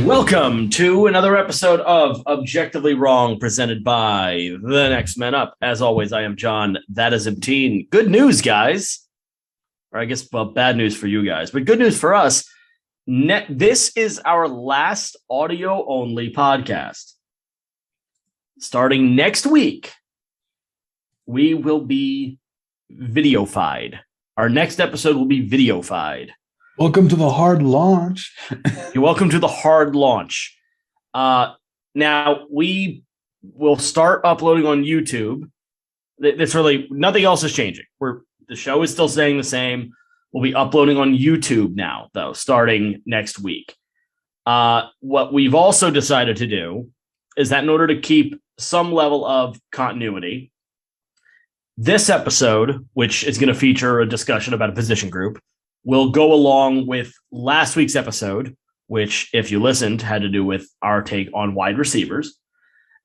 Welcome to another episode of Objectively Wrong, presented by The Next Men Up. As always, I am John. That is Ibtine. Good news, guys. Or I guess, well, bad news for you guys, but good news for us. This is our last audio-only podcast. Starting next week, we will be videofied. Our next episode will be videofied. Welcome to the hard launch. You're welcome to the hard launch. Now, we will start uploading on YouTube. It's really, nothing else is changing. The show is still staying the same. We'll be uploading on YouTube now, though, starting next week. What we've also decided to do is that in order to keep some level of continuity, this episode, which is going to feature a discussion about a position group, will go along with last week's episode, which, if you listened, had to do with our take on wide receivers.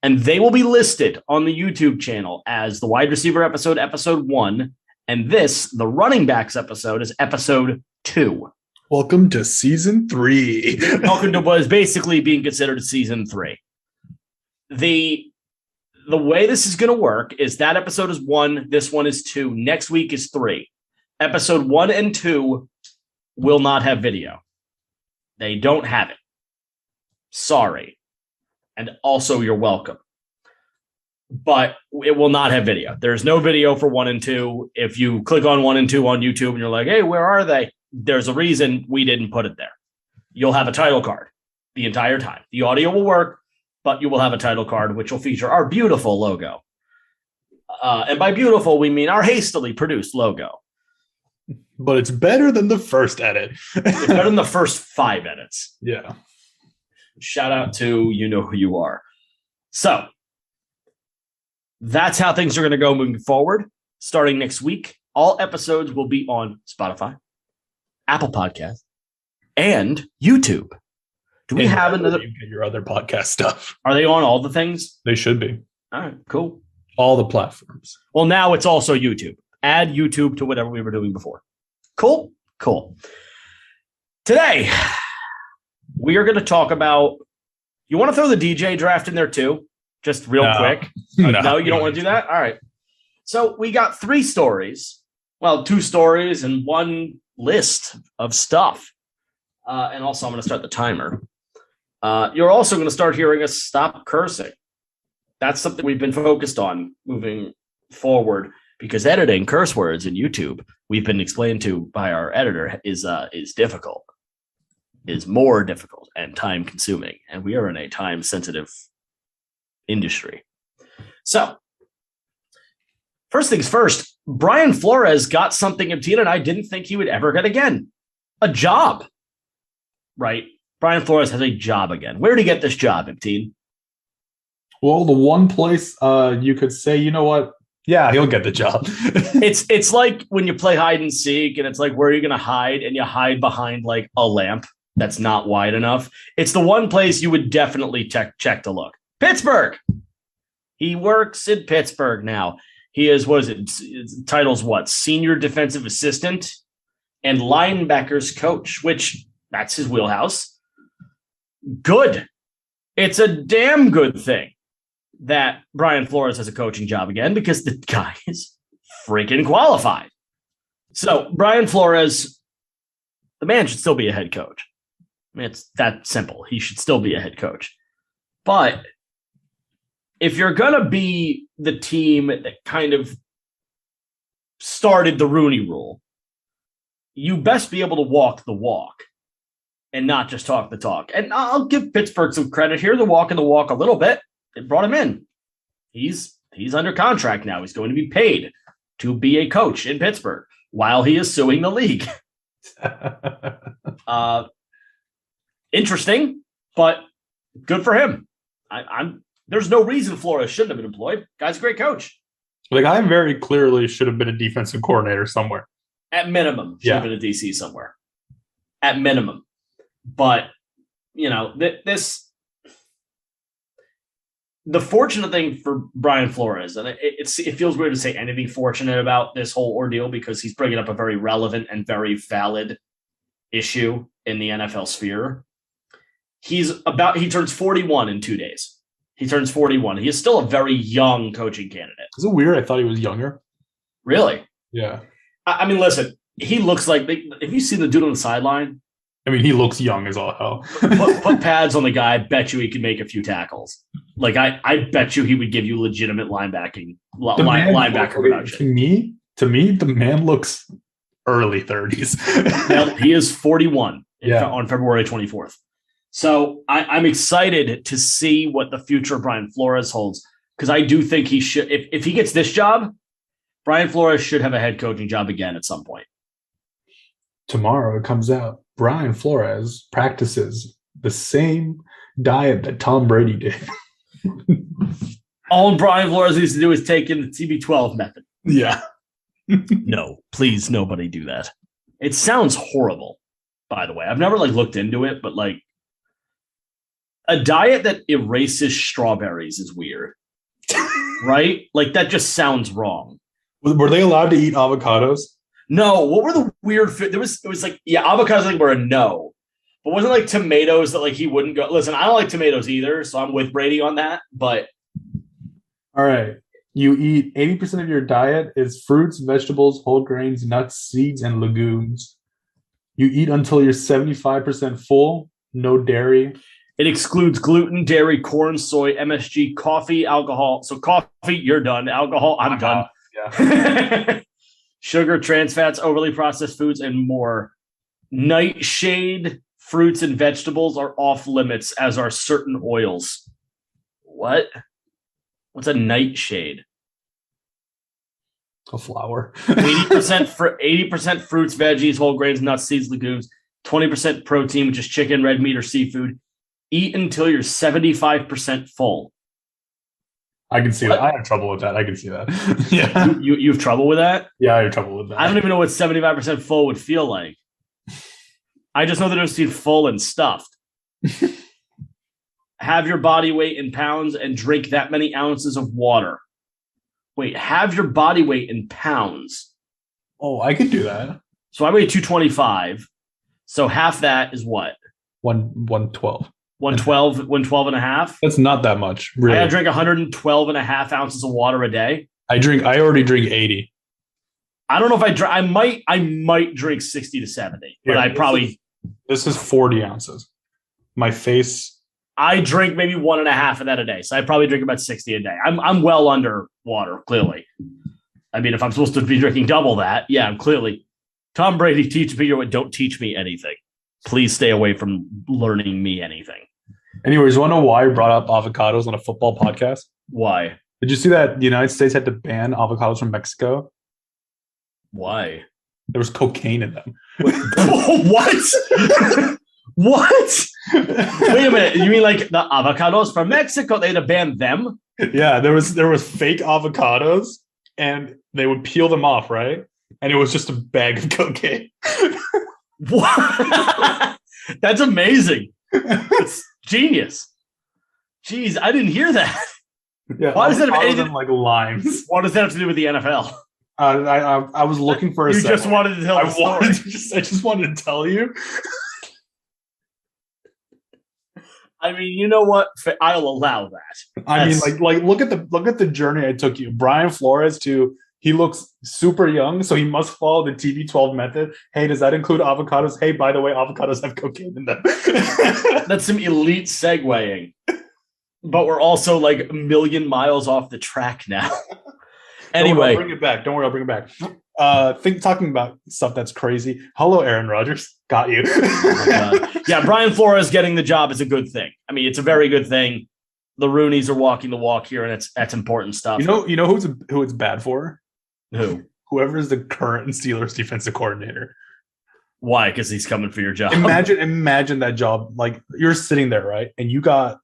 And they will be listed on the YouTube channel as the wide receiver episode, episode 1. And this, the running backs episode, is episode 2. Welcome to season 3. Welcome to what is basically being considered season 3. The way this is going to work is that episode is 1, this one is 2, next week is 3. Episode 1 and 2 will not have video. They don't have it. Sorry. And also, you're welcome. But it will not have video. There's no video for 1 and 2. If you click on 1 and 2 on YouTube and you're like, hey, where are they? There's a reason we didn't put it there. You'll have a title card the entire time. The audio will work, but you will have a title card, which will feature our beautiful logo. And by beautiful, we mean our hastily produced logo. But it's better than the first edit. It's better than the first 5 edits. Yeah. Shout out to you know who you are. So that's how things are going to go moving forward. Starting next week, all episodes will be on Spotify, Apple Podcasts, and YouTube. Do we have another? You get your other podcast stuff. Are they on all the things? They should be. All right, cool. All the platforms. Well, now it's also YouTube. Add YouTube to whatever we were doing before. Cool. Today, we are going to talk about, you want to throw the DJ draft in there too? Just real quick. No, you don't want to do that? All right. So we got 3 stories. Well, 2 stories and 1 list of stuff. And also, I'm going to start the timer. You're also going to start hearing us stop cursing. That's something we've been focused on moving forward, because editing curse words in YouTube, we've been explained to by our editor, is difficult, is more difficult and time consuming. And we are in a time sensitive industry. So first things first, Brian Flores got something Ibtine and I didn't think he would ever get again. A job, right? Brian Flores has a job again. Where did he get this job, Ibtine? Well, the one place you could say, you know what? Yeah, he'll get the job. It's like when you play hide and seek and it's like, where are you going to hide? And you hide behind like a lamp that's not wide enough. It's the one place you would definitely check to look. Pittsburgh. He works in Pittsburgh now. He is, what is it? Title's what? Senior defensive assistant and linebackers coach, which that's his wheelhouse. Good. It's a damn good thing that Brian Flores has a coaching job again, because the guy is freaking qualified. So Brian Flores, the man should still be a head coach. I mean, it's that simple. He should still be a head coach. But if you're going to be the team that kind of started the Rooney Rule, you best be able to walk the walk and not just talk the talk. And I'll give Pittsburgh some credit here. They're walking the walk a little bit. They brought him in. He's under contract now. He's going to be paid to be a coach in Pittsburgh while he is suing the league. Interesting, but good for him. There's no reason Flores shouldn't have been employed. Guy's a great coach. The guy very clearly should have been a defensive coordinator somewhere. At minimum, should have been a DC somewhere. At minimum. But, you know, this the fortunate thing for Brian Flores, and it feels weird to say anything fortunate about this whole ordeal because he's bringing up a very relevant and very valid issue in the NFL sphere. He turns 41 in 2 days. He turns 41. He is still a very young coaching candidate. Is it weird? I thought he was younger. Really? Yeah. I mean, listen, he looks like, if you see the dude on the sideline, I mean, he looks young as all hell. put pads on the guy. I bet you he could make a few tackles. Like I bet you he would give you legitimate linebacker production. To me, the man looks early 30s. Well, he is 41 on February 24th. So I'm excited to see what the future of Brian Flores holds because I do think he should. If he gets this job, Brian Flores should have a head coaching job again at some point. Tomorrow it comes out. Brian Flores practices the same diet that Tom Brady did. All Brian Flores needs to do is take in the TB12 method. Yeah. No, please, nobody do that. It sounds horrible, by the way. I've never looked into it, but a diet that erases strawberries is weird. Right? That just sounds wrong. Were they allowed to eat avocados? No, what were the weird? It was avocados were a no, but wasn't tomatoes that he wouldn't go. Listen, I don't like tomatoes either, so I'm with Brady on that. But all right, you eat 80% of your diet is fruits, vegetables, whole grains, nuts, seeds, and legumes. You eat until you're 75% full, no dairy. It excludes gluten, dairy, corn, soy, MSG, coffee, alcohol. So coffee, you're done. Alcohol, I'm done. Yeah. Sugar, trans fats, overly processed foods, and more. Nightshade, fruits, and vegetables are off limits, as are certain oils. What? What's a nightshade? A flower. 80% fruits, veggies, whole grains, nuts, seeds, legumes. 20% protein, which is chicken, red meat, or seafood. Eat until you're 75% full. I can see that. I have trouble with that. I can see that. Yeah. You have trouble with that? Yeah, I have trouble with that. I don't even know what 75% full would feel like. I just know that it was full and stuffed. Have your body weight in pounds and drink that many ounces of water. Wait, have your body weight in pounds. Oh, I could do that. So I weigh 225. So half that is what? 112. 112 and a half. That's not that much, really. I drink 112 and a half ounces of water a day. I already drink 80. I don't know if I might drink 60 to 70, but this is 40 ounces. My face. I drink maybe 1.5 of that a day. So I probably drink about 60 a day. I'm well under water, clearly. I mean, if I'm supposed to be drinking double that, yeah, I'm clearly. Tom Brady, teach me don't teach me anything. Please stay away from learning me anything. Anyways, you want to know why I brought up avocados on a football podcast? Why? Did you see that the United States had to ban avocados from Mexico? Why? There was cocaine in them. What? What? Wait a minute. You mean the avocados from Mexico? They had to ban them? Yeah, there was fake avocados, and they would peel them off, right? And it was just a bag of cocaine. What? That's amazing. It's genius. Jeez, I didn't hear that. Yeah, why does that have anything like limes? What does that have to do with the NFL? I was looking for a. You just wanted to tell the story. I just wanted to tell you. I mean, you know what? I'll allow that. I mean, look at the journey I took you. Brian Flores he looks super young, so he must follow the TB12 method. Hey, does that include avocados? Hey, by the way, avocados have cocaine in them. That's some elite segueing. But we're also a million miles off the track now. Anyway. Don't worry, I'll bring it back. Talking about stuff that's crazy. Hello, Aaron Rodgers. Got you. Oh, yeah, Brian Flores getting the job is a good thing. I mean, it's a very good thing. The Rooneys are walking the walk here, and that's important stuff. You know who it's bad for? Who? Whoever is the current Steelers defensive coordinator. Why? Because he's coming for your job. Imagine that job. You're sitting there, right? And you got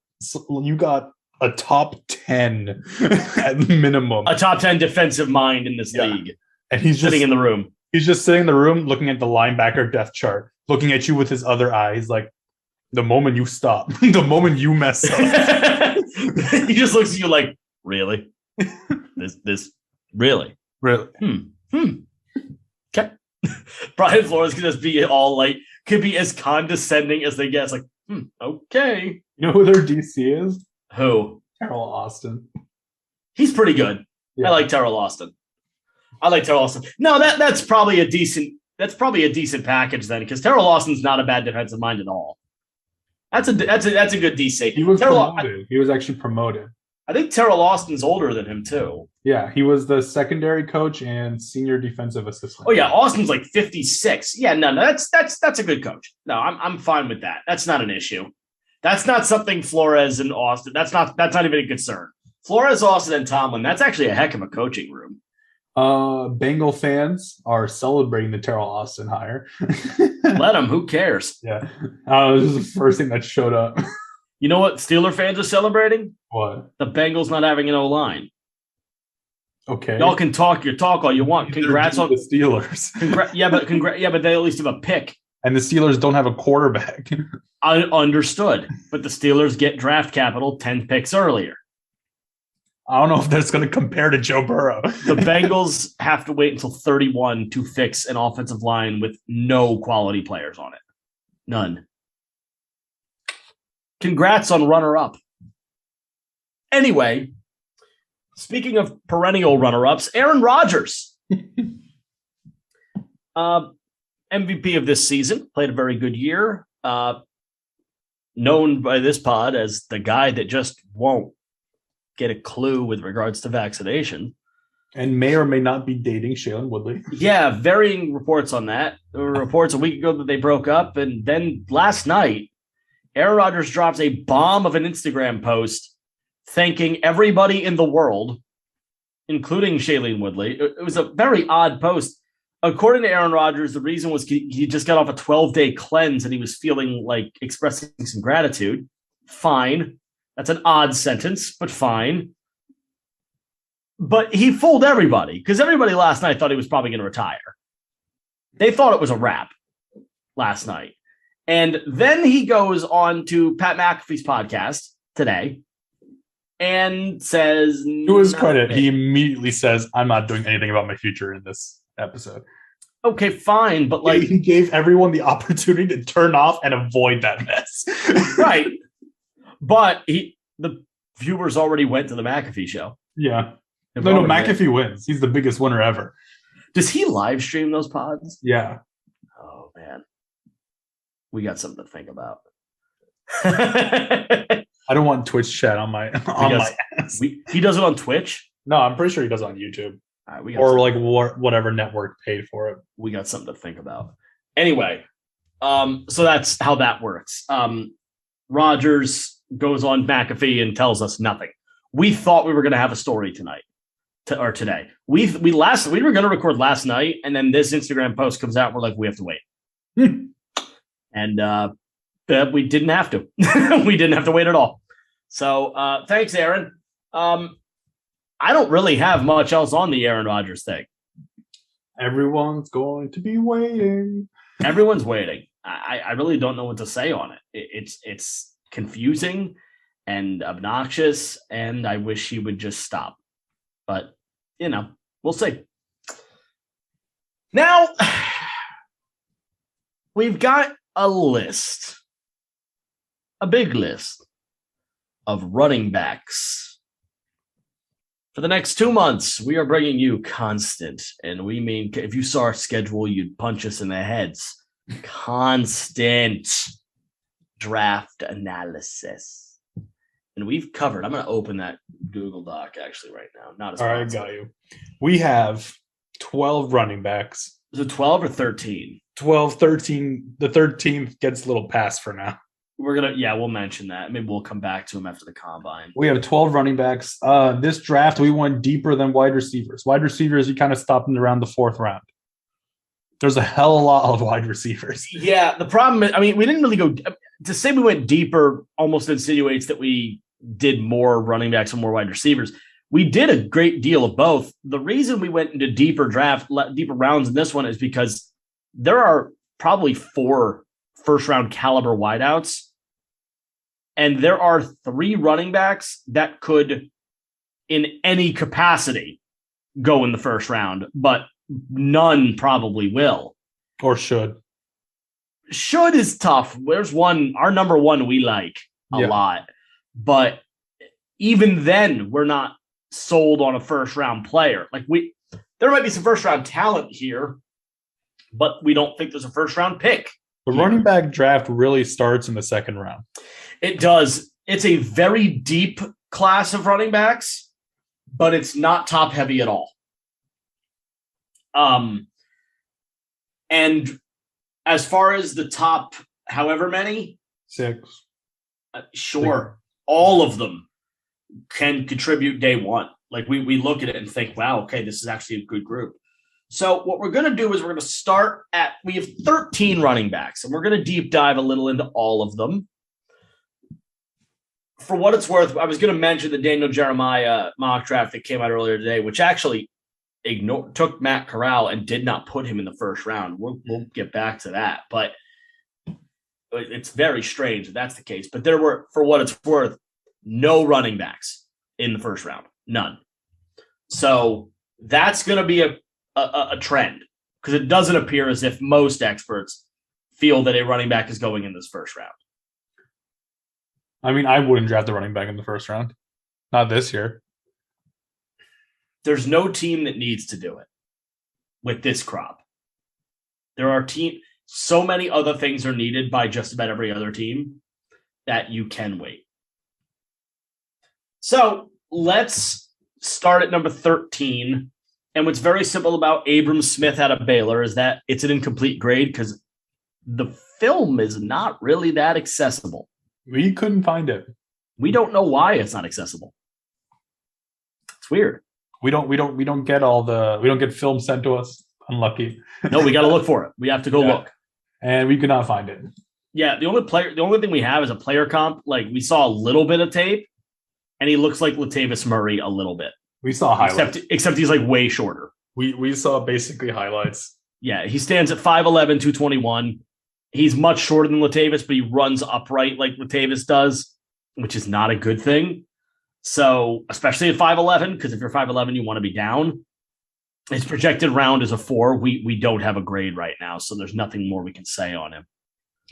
a top 10 at minimum. A top 10 defensive mind in this league. And he's sitting in the room. He's just sitting in the room looking at the linebacker depth chart, looking at you with his other eye. He's like, the moment you stop, the moment you mess up. He just looks at you like, really? This really? Really? Okay. Brian Flores could just be all like, could be as condescending as they get. It's like, okay. You know who their DC is? Who? Terrell Austin. He's pretty good. Yeah. I like Terrell Austin. No, that's probably a decent package then, because Terrell Austin's not a bad defensive mind at all. That's a good DC. He was promoted. He was actually promoted. I think Terrell Austin's older than him too. Yeah, he was the secondary coach and senior defensive assistant. Oh yeah, Austin's like 56. Yeah, no, that's a good coach. No, I'm fine with that. That's not an issue. That's not something Flores and Austin. That's not even a concern. Flores, Austin, and Tomlin. That's actually a heck of a coaching room. Bengal fans are celebrating the Terrell Austin hire. Let them. Who cares? Yeah, this is the first thing that showed up. You know what Steeler fans are celebrating? What? The Bengals not having an O-line. Okay. Y'all can talk your talk all you want. Congrats on the Steelers. But they at least have a pick. And the Steelers don't have a quarterback. I understood. But the Steelers get draft capital 10 picks earlier. I don't know if that's going to compare to Joe Burrow. The Bengals have to wait until 31 to fix an offensive line with no quality players on it. None. Congrats on runner-up. Anyway, speaking of perennial runner-ups, Aaron Rodgers. MVP of this season, played a very good year. Known by this pod as the guy that just won't get a clue with regards to vaccination. And may or may not be dating Shailene Woodley. Yeah, varying reports on that. There were reports a week ago that they broke up, and then last night, Aaron Rodgers drops a bomb of an Instagram post thanking everybody in the world, including Shailene Woodley. It was a very odd post. According to Aaron Rodgers, the reason was he just got off a 12-day cleanse and he was feeling like expressing some gratitude. Fine. That's an odd sentence, but fine. But he fooled everybody because everybody last night thought he was probably going to retire. They thought it was a wrap last night. And then he goes on to Pat McAfee's podcast today and says... To his credit, he immediately says, I'm not doing anything about my future in this episode. Okay, fine, but like... He gave everyone the opportunity to turn off and avoid that mess. Right. But the viewers already went to the McAfee show. Yeah. No, McAfee wins. He's the biggest winner ever. Does he live stream those pods? Yeah. Oh, man. We got something to think about. I don't want Twitch chat on my ass. He does it on Twitch? No, I'm pretty sure he does it on YouTube. Or like whatever network paid for it. We got something to think about. Anyway, so that's how that works. Rodgers goes on McAfee and tells us nothing. We thought we were going to have a story tonight. Or today. We were going to record last night, and then this Instagram post comes out. We're like, we have to wait. And we didn't have to. We didn't have to wait at all. So thanks, Aaron. I don't really have much else on the Aaron Rodgers thing. Everyone's going to be waiting. Everyone's waiting. I really don't know what to say on it. It's confusing and obnoxious, and I wish he would just stop. But, we'll see. Now, we've got a list, a big list of running backs. For the next 2 months, we are bringing you constant, and we mean if you saw our schedule, you'd punch us in the heads. Constant draft analysis. And we've covered, I'm going to open that Google Doc actually right now. Not as all right, got you. We have 12 running backs. Is it 12 or 13? 12, 13. The 13th gets a little pass for now. We'll mention that. Maybe we'll come back to him after the combine. We have 12 running backs. This draft, we went deeper than wide receivers. Wide receivers, you kind of stopped in around the 4th round. There's a hell of a lot of wide receivers. Yeah, the problem is, we didn't really go to say we went deeper. Almost insinuates that we did more running backs and more wide receivers. We did a great deal of both. The reason we went into deeper rounds in this one is because there are probably 4 first-round caliber wideouts And there are 3 running backs that could, in any capacity, go in the first round, but none probably will. Or should. Should is tough. There's one, our number one we like a lot. But even then, we're not sold on a first round player. Like there might be some first round talent here, but we don't think there's a first round pick. The running back draft really starts in the second round. It does. It's a very deep class of running backs, but it's not top heavy at all. And as far as the top, however many, 6. Sure, all of them can contribute day one. Like we look at it and think, wow, okay, this is actually a good group. So what we're going to do is we're going to start we have 13 running backs, and we're going to deep dive a little into all of them. For what it's worth, I was going to mention the Daniel Jeremiah mock draft that came out earlier today, which actually took Matt Corral and did not put him in the first round. We'll get back to that, but it's very strange if that's the case. But there were, for what it's worth, no running backs in the first round, none. So that's going to be a trend, because it doesn't appear as if most experts feel that a running back is going in this first round. I mean, I wouldn't draft the running back in the first round. Not this year. There's no team that needs to do it with this crop. There are so many other things are needed by just about every other team that you can wait. So let's start at number 13. And what's very simple about Abram Smith out of Baylor is that it's an incomplete grade because the film is not really that accessible. We couldn't find it. We don't know why it's not accessible. It's weird. We don't get film sent to us. Unlucky. No, we got to look for it. We have to go look. And we could not find it. Yeah, the only thing we have is a player comp. Like, we saw a little bit of tape, and he looks like Latavius Murray a little bit. We saw highlights. Except he's like way shorter. We saw basically highlights. Yeah, he stands at 5'11", 221. He's much shorter than Latavius, but he runs upright like Latavius does, which is not a good thing. So, especially at 5'11", because if you're 5'11", you want to be down. His projected round is a 4. We don't have a grade right now, so there's nothing more we can say on him.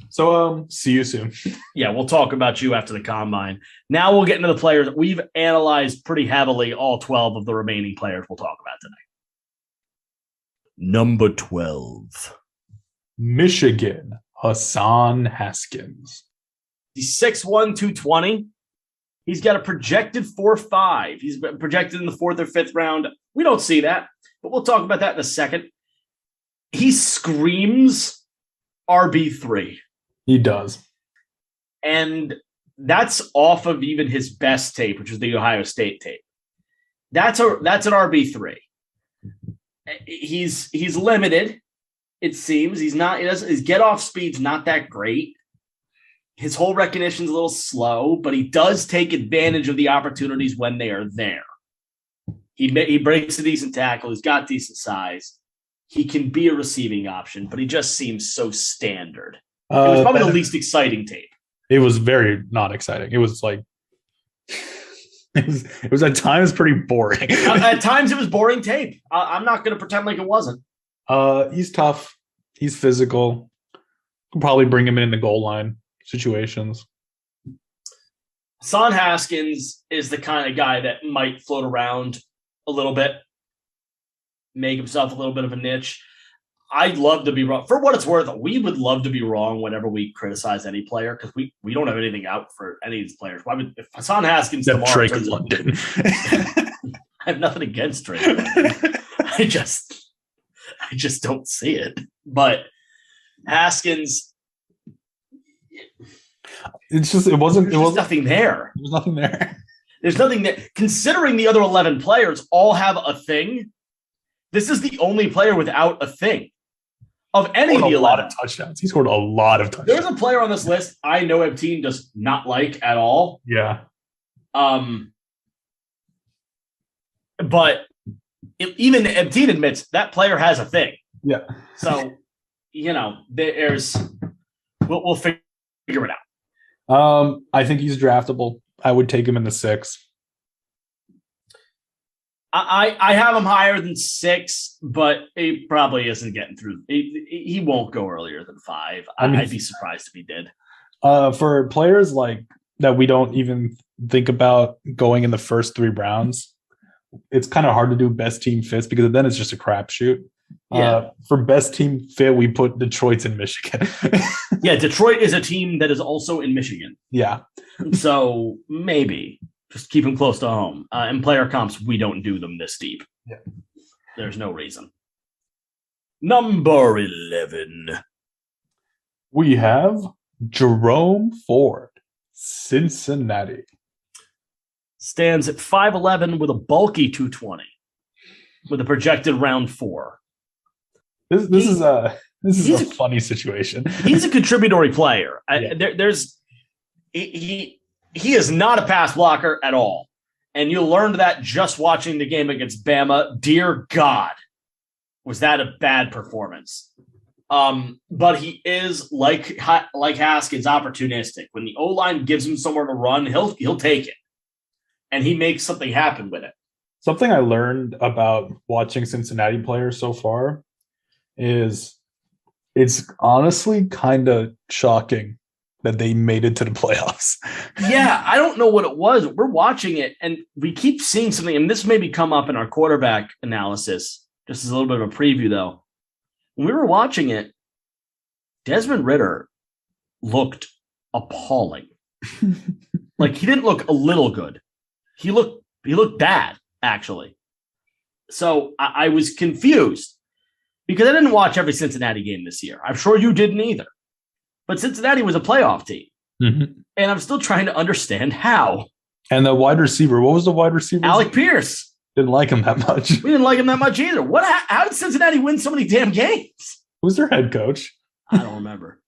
So, see you soon. Yeah, we'll talk about you after the combine. Now we'll get into the players. We've analyzed pretty heavily all 12 of the remaining players we'll talk about today. Number 12. Michigan, Hassan Haskins. He's 6'1", 220. He's got a projected 4.5. He's projected in the 4th or 5th round. We don't see that, but we'll talk about that in a second. He screams RB3. He does. And that's off of even his best tape, which is the Ohio State tape. That's an RB3. He's limited, it seems. His get-off speed's not that great. His hole recognition's a little slow, but he does take advantage of the opportunities when they are there. He breaks a decent tackle. He's got decent size. He can be a receiving option, but he just seems so standard. It was probably the least exciting tape. It was very not exciting. It was like it was at times pretty boring. At times it was boring tape. I'm not going to pretend like it wasn't. He's tough. He's physical. Could probably bring him in the goal line situations. Hassan Haskins is the kind of guy that might float around a little bit, make himself a little bit of a niche. I'd love to be wrong. For what it's worth, we would love to be wrong whenever we criticize any player, because we don't have anything out for any of these players. Why would if Hassan Haskins tomorrow Drake London? I have nothing against Drake London. I just don't see it. But Haskins, it wasn't nothing there. There was nothing there. There's nothing there. Considering the other 11 players all have a thing, this is the only player without a thing of any of the 11. A lot of touchdowns. He scored a lot of touchdowns. There's a player on this list I know Ebteen does not like at all. Yeah. But even Ebteen admits that player has a thing. Yeah. So, we'll figure it out. I think he's draftable. I would take him in the 6. I have him higher than 6, but he probably isn't getting through. He won't go earlier than 5. I'd be surprised if he did. For players like that, we don't even think about going in the first 3 rounds. It's kind of hard to do best team fits because then it's just a crapshoot. Yeah. For best team fit, we put Detroit's in Michigan. Yeah, Detroit is a team that is also in Michigan. Yeah. So maybe just keep them close to home. In player comps, we don't do them this deep. Yeah. There's no reason. Number 11. We have Jerome Ford, Cincinnati. Stands at 5'11" with a bulky 220 with a projected round 4. This is a funny situation. He's a contributory player. Yeah. He is not a pass blocker at all. And you learned that just watching the game against Bama. Dear God, was that a bad performance? But he is like Haskins, opportunistic. When the O-line gives him somewhere to run, he'll take it. And he makes something happen with it. Something I learned about watching Cincinnati players so far is it's honestly kind of shocking that they made it to the playoffs. Yeah, I don't know what it was. We're watching it, and we keep seeing something, and this maybe come up in our quarterback analysis, just as a little bit of a preview, though. When we were watching it, Desmond Ridder looked appalling. Like, he didn't look a little good. He looked bad, actually. So I was confused because I didn't watch every Cincinnati game this year. I'm sure you didn't either. But Cincinnati was a playoff team. Mm-hmm. And I'm still trying to understand how. And the wide receiver, what was the wide receiver? Alec Pierce. Didn't like him that much. We didn't like him that much either. How did Cincinnati win so many damn games? Who's their head coach? I don't remember.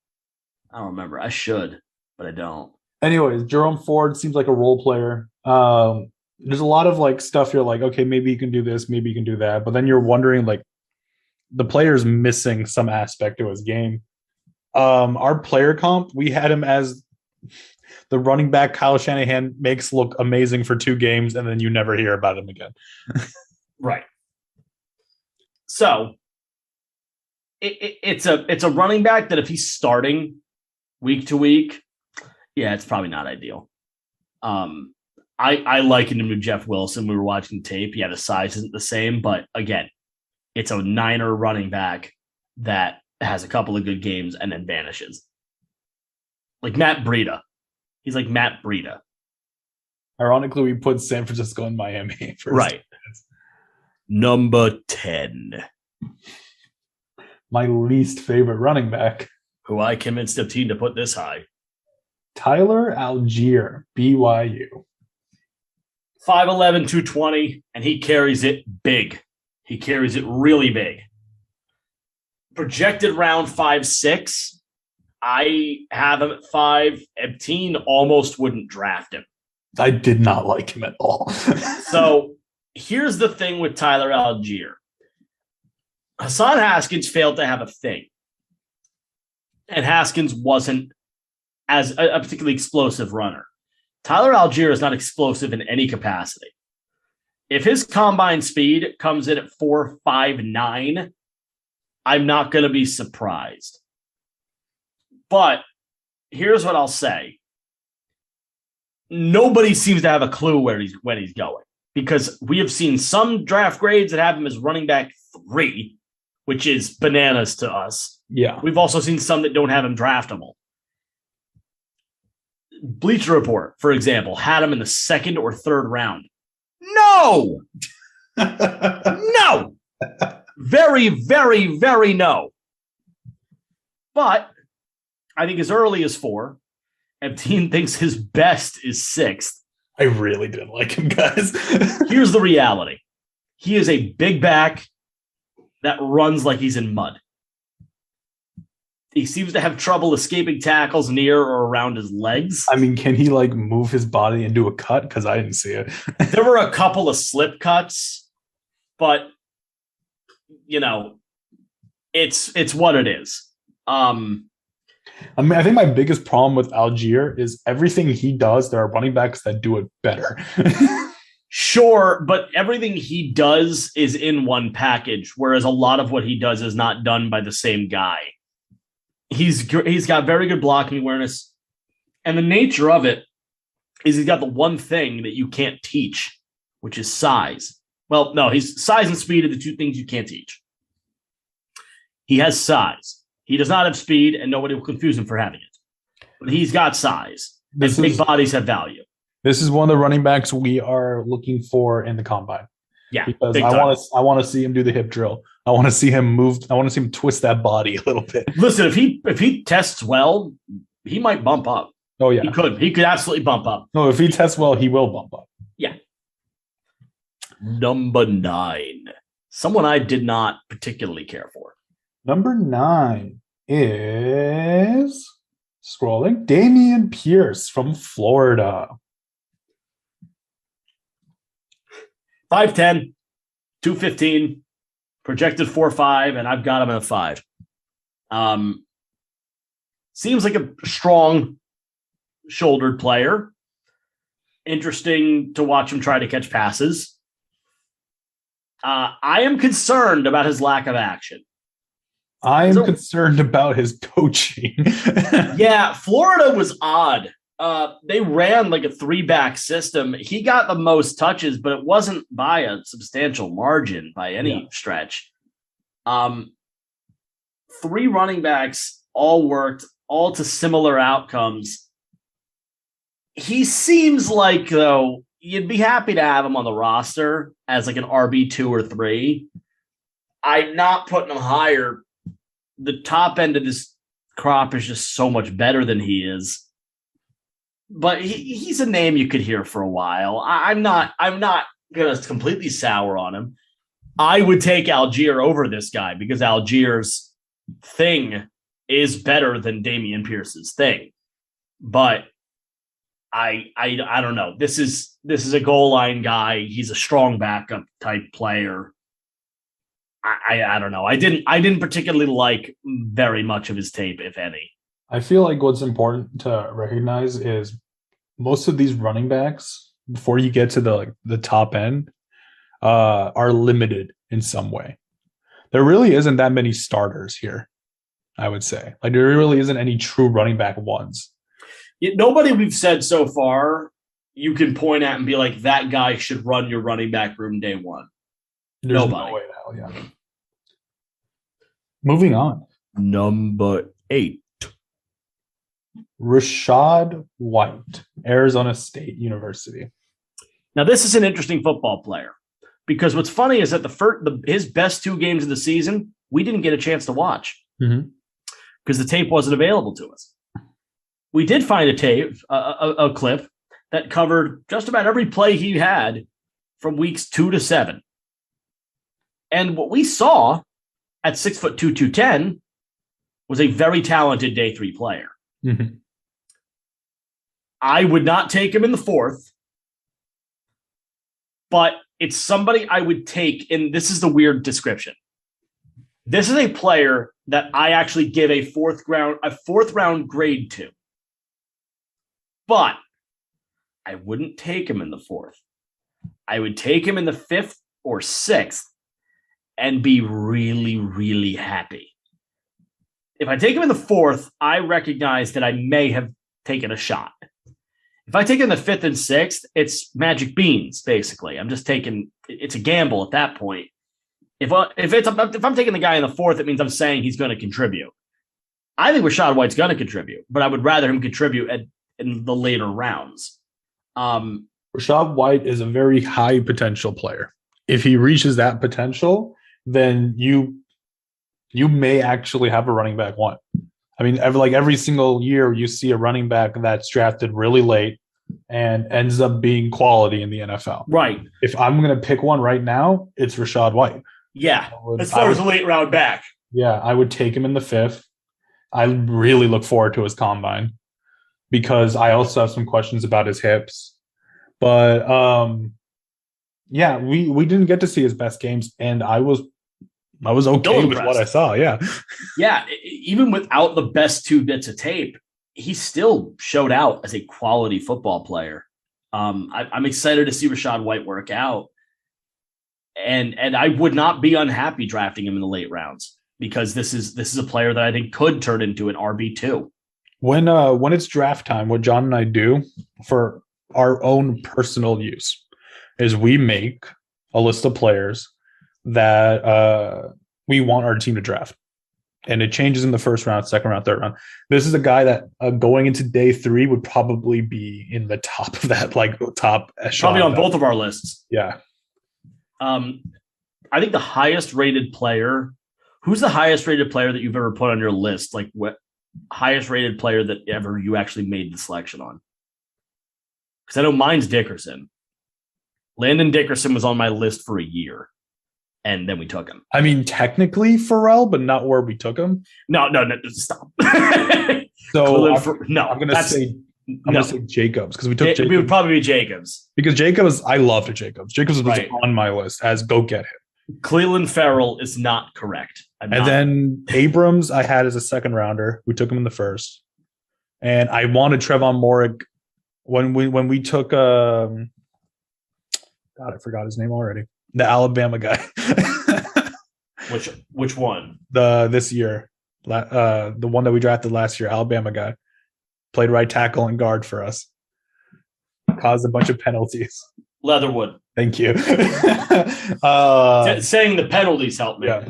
I should, but I don't. Anyways, Jerome Ford seems like a role player. There's a lot of like stuff you're like, okay, maybe you can do this, maybe you can do that. But then you're wondering, like, the player's missing some aspect to his game. Our player comp, we had him as the running back Kyle Shanahan makes look amazing for 2 games, and then you never hear about him again. Right. So it's a running back that if he's starting week to week, yeah, it's probably not ideal. I likened him to Jeff Wilson. We were watching tape. Yeah, the size isn't the same, but again, it's a Niner running back that has a couple of good games and then vanishes. Like Matt Breida. He's like Matt Breida. Ironically, we put San Francisco and Miami first. Right. Number 10. My least favorite running back. Who I convinced the team to put this high. Tyler Algier, BYU. 5'11", 220, and he carries it big. He carries it really big. Projected round 5'6". I have him at 5. Ebteen almost wouldn't draft him. I did not like him at all. So here's the thing with Tyler Algier. Hassan Haskins failed to have a thing. And Haskins wasn't as a particularly explosive runner. Tyler Algier is not explosive in any capacity. If his combine speed comes in at 4.59, I'm not going to be surprised. But here's what I'll say. Nobody seems to have a clue when he's going, because we have seen some draft grades that have him as running back 3, which is bananas to us. Yeah. We've also seen some that don't have him draftable. Bleacher Report, for example, had him in the 2nd or 3rd round. No! No! Very, very, very no. But I think as early as 4, Ebteen thinks his best is 6th. I really didn't like him, guys. Here's the reality. He is a big back that runs like he's in mud. He seems to have trouble escaping tackles near or around his legs. I mean, can he like move his body and do a cut? Because I didn't see it. There were a couple of slip cuts, but you know, it's what it is. I mean, I think my biggest problem with Algier is everything he does, there are running backs that do it better. Sure, but everything he does is in one package, whereas a lot of what he does is not done by the same guy. He's got very good blocking awareness, and the nature of it is he's got the one thing that you can't teach, which is size. Well, no, he's size and speed are the two things you can't teach. He has size. He does not have speed, and nobody will confuse him for having it. But he's got size. Big bodies have value. This is one of the running backs we are looking for in the combine. Yeah, because I want to see him do the hip drill. I want to see him move. I want to see him twist that body a little bit. Listen, if he tests well, he might bump up. Oh yeah, he could absolutely bump up. No, if he tests well, he will bump up. Yeah. Number 9, someone I did not particularly care for. Number 9 is scrolling. Dameon Pierce from Florida. 5'10", 215, projected 4.5, and I've got him at a 5. Seems like a strong shouldered player. Interesting to watch him try to catch passes. I am concerned about his lack of action. I am concerned about his coaching. Yeah, Florida was odd. They ran like a 3-back system. He got the most touches, but it wasn't by a substantial margin by any stretch. 3 running backs all worked, all to similar outcomes. He seems like, though, you'd be happy to have him on the roster as like an RB2 or 3. I'm not putting him higher. The top end of this crop is just so much better than he is. But he's a name you could hear for a while. I'm not going to completely sour on him. I would take Algier over this guy because Algier's thing is better than Dameon Pierce's thing. But I don't know. This is a goal line guy. He's a strong backup type player. I don't know. I didn't particularly like very much of his tape, if any. I feel like what's important to recognize is most of these running backs, before you get to the top end, are limited in some way. There really isn't that many starters here, I would say. Like there really isn't any true running back ones. Nobody we've said so far you can point at and be like, that guy should run your running back room day one. There's Nobody. No way in hell, yeah. Moving on. Number 8. Rachaad White, Arizona State University. Now, this is an interesting football player because what's funny is that his best 2 games of the season, we didn't get a chance to watch because the tape wasn't available to us. We did find a clip that covered just about every play he had from weeks 2 to 7. And what we saw at 6'2", 210 was a very talented day 3 player. Mm-hmm. I would not take him in the 4th, but it's somebody I would take, and this is the weird description. This is a player that I actually give a fourth round grade to. But I wouldn't take him in the 4th. I would take him in the 5th or 6th and be really, really happy. If I take him in the 4th, I recognize that I may have taken a shot. If I take him in the 5th and 6th, it's magic beans, basically. I'm just taking – it's a gamble at that point. If I'm taking the guy in the 4th, it means I'm saying he's going to contribute. I think Rachaad White's going to contribute, but I would rather him contribute in the later rounds. Rachaad White is a very high potential player. If he reaches that potential, then you may actually have a running back 1. I mean, every single year you see a running back that's drafted really late and ends up being quality in the NFL. Right. If I'm going to pick one right now, it's Rachaad White. Yeah, as far as a late round back. Yeah, I would take him in the 5th. I really look forward to his combine because I also have some questions about his hips. But yeah, we didn't get to see his best games, and I was okay Still with what I impressed. saw. Yeah. Yeah, even without the best 2 bits of tape, he still showed out as a quality football player. I'm excited to see Rachaad White work out, and I would not be unhappy drafting him in the late rounds because this is a player that I think could turn into an RB2. When it's draft time, what John and I do for our own personal use is we make a list of players that we want our team to draft. And it changes in the first round, second round, third round. This is a guy that going into day 3 would probably be in the top of that, like top echelon. Probably on both of our lists. Yeah. I think the highest rated player, who's the highest rated player that you've ever put on your list? Like what highest rated player that ever you actually made the selection on? Because I know mine's Dickerson. Landon Dickerson was on my list for a year, and then we took him. I mean, technically Pharrell, but not where we took him. No, stop. So I'm going to say Jacobs because we took Jacobs. It would probably be Jacobs. Because Jacobs, I loved Jacobs. Jacobs was on my list as go get him. Cleveland Farrell is not correct. Then Abrams, I had as a second rounder. We took him in the first. And I wanted Trevon Moehrig when we took God, I forgot his name already. The Alabama guy. Which one? This year. The one that we drafted last year, Alabama guy. Played right tackle and guard for us. Caused a bunch of penalties. Leatherwood. Thank you. Saying the penalties helped me. Yeah.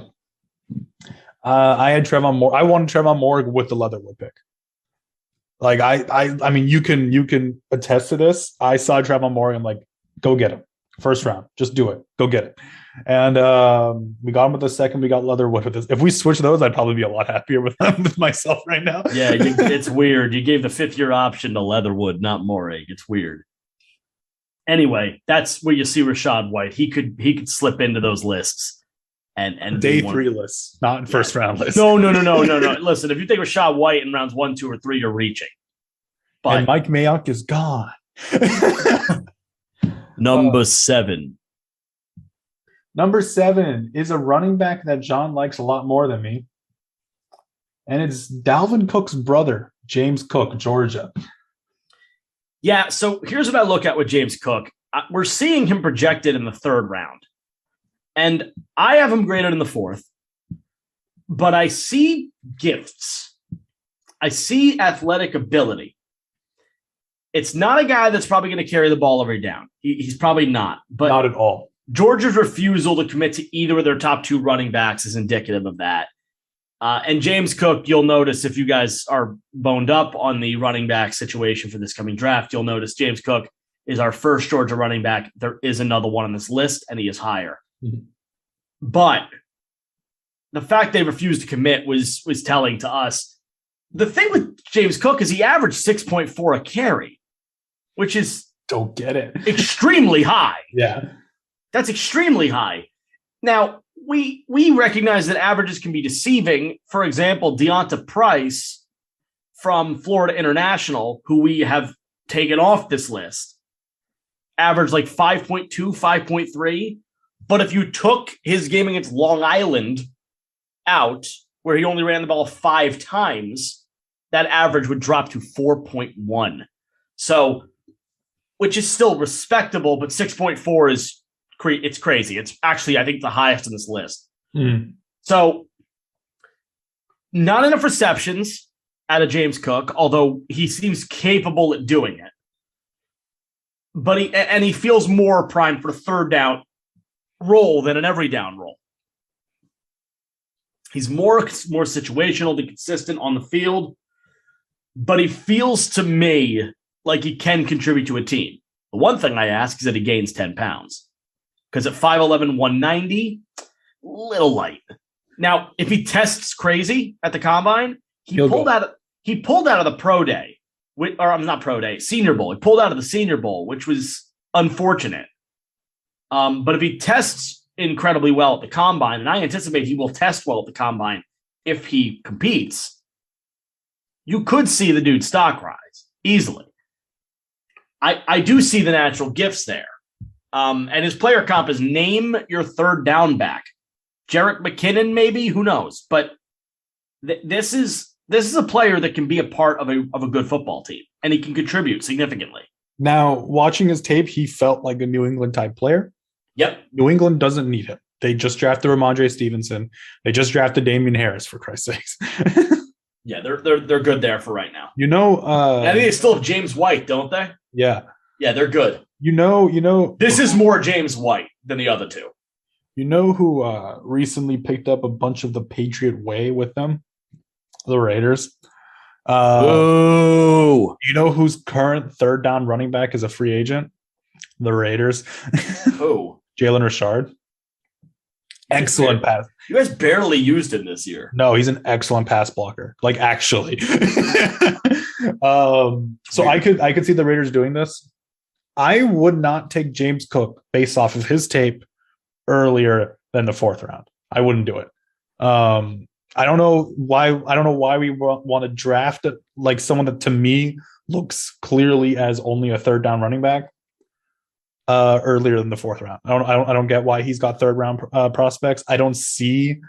I had Trevon Moehrig. I wanted Trevon Moehrig with the Leatherwood pick. Like I mean, you can attest to this. I saw Trevon Moehrig. I'm like, go get him. First round, just do it. Go get it. And we got him with the second. We got Leatherwood with this. If we switch those, I'd probably be a lot happier with myself right now. Yeah, it's weird. You gave the 5th-year option to Leatherwood, not Moehrig. It's weird. Anyway, that's where you see Rachaad White. He could slip into those lists and day 3 lists, not in first round lists. No. Listen, if you take Rachaad White in rounds 1, 2, or 3, you're reaching. But and Mike Mayock is gone. Number 7. Number 7 is a running back that John likes a lot more than me. And it's Dalvin Cook's brother, James Cook, Georgia. Yeah, so here's what I look at with James Cook. We're seeing him projected in the 3rd round. And I have him graded in the 4th. But I see gifts. I see athletic ability. It's not a guy that's probably going to carry the ball every down. He's probably not. But not at all. Georgia's refusal to commit to either of their top 2 running backs is indicative of that. And James Cook, you'll notice if you guys are boned up on the running back situation for this coming draft, you'll notice James Cook is our first Georgia running back. There is another one on this list, and he is higher. Mm-hmm. But the fact they refused to commit was telling to us. The thing with James Cook is he averaged 6.4 a carry, which is don't get it extremely high. Yeah. That's extremely high. Now, we recognize that averages can be deceiving. For example, Deonta Price from Florida International, who we have taken off this list, averaged like 5.2, 5.3. But if you took his game against Long Island out, where he only ran the ball 5 times, that average would drop to 4.1. So, which is still respectable, but 6.4 is it's crazy. It's actually, I think, the highest in this list. Mm. So, not enough receptions out of James Cook, although he seems capable at doing it. But he feels more primed for a 3rd down role than an every down role. He's more situational than consistent on the field, but he feels to me like he can contribute to a team. The one thing I ask is that he gains 10 pounds. Because at 5'11", 190, little light. Now, if he tests crazy at the combine, he pulled out of the pro day, Senior Bowl. He pulled out of the Senior Bowl, which was unfortunate. But if he tests incredibly well at the combine, and I anticipate he will test well at the combine if he competes, you could see the dude's stock rise easily. I do see the natural gifts there. And his player comp is name your 3rd down back. Jerick McKinnon, maybe, who knows? But this is a player that can be a part of a good football team, and he can contribute significantly. Now, watching his tape, he felt like a New England type player. Yep. New England doesn't need him. They just drafted Ramondre Stevenson. They just drafted Damian Harris, for Christ's sakes. Yeah, they're good there for right now. I think they still have James White, don't they? Yeah. Yeah, they're good. This is more James White than the other two. You know who recently picked up a bunch of the Patriot way with them? The Raiders. You know whose current third down running back is a free agent? The Raiders. Who? Jalen Richard. Excellent pass. You guys barely used him this year. No, he's an excellent pass blocker. Like, actually. So I could see the Raiders doing this. I would not take James Cook based off of his tape earlier than the 4th round. I wouldn't do it. I don't know why we want to draft it like someone that to me looks clearly as only a third down running back earlier than the 4th round. I don't get why he's got third round prospects. I don't see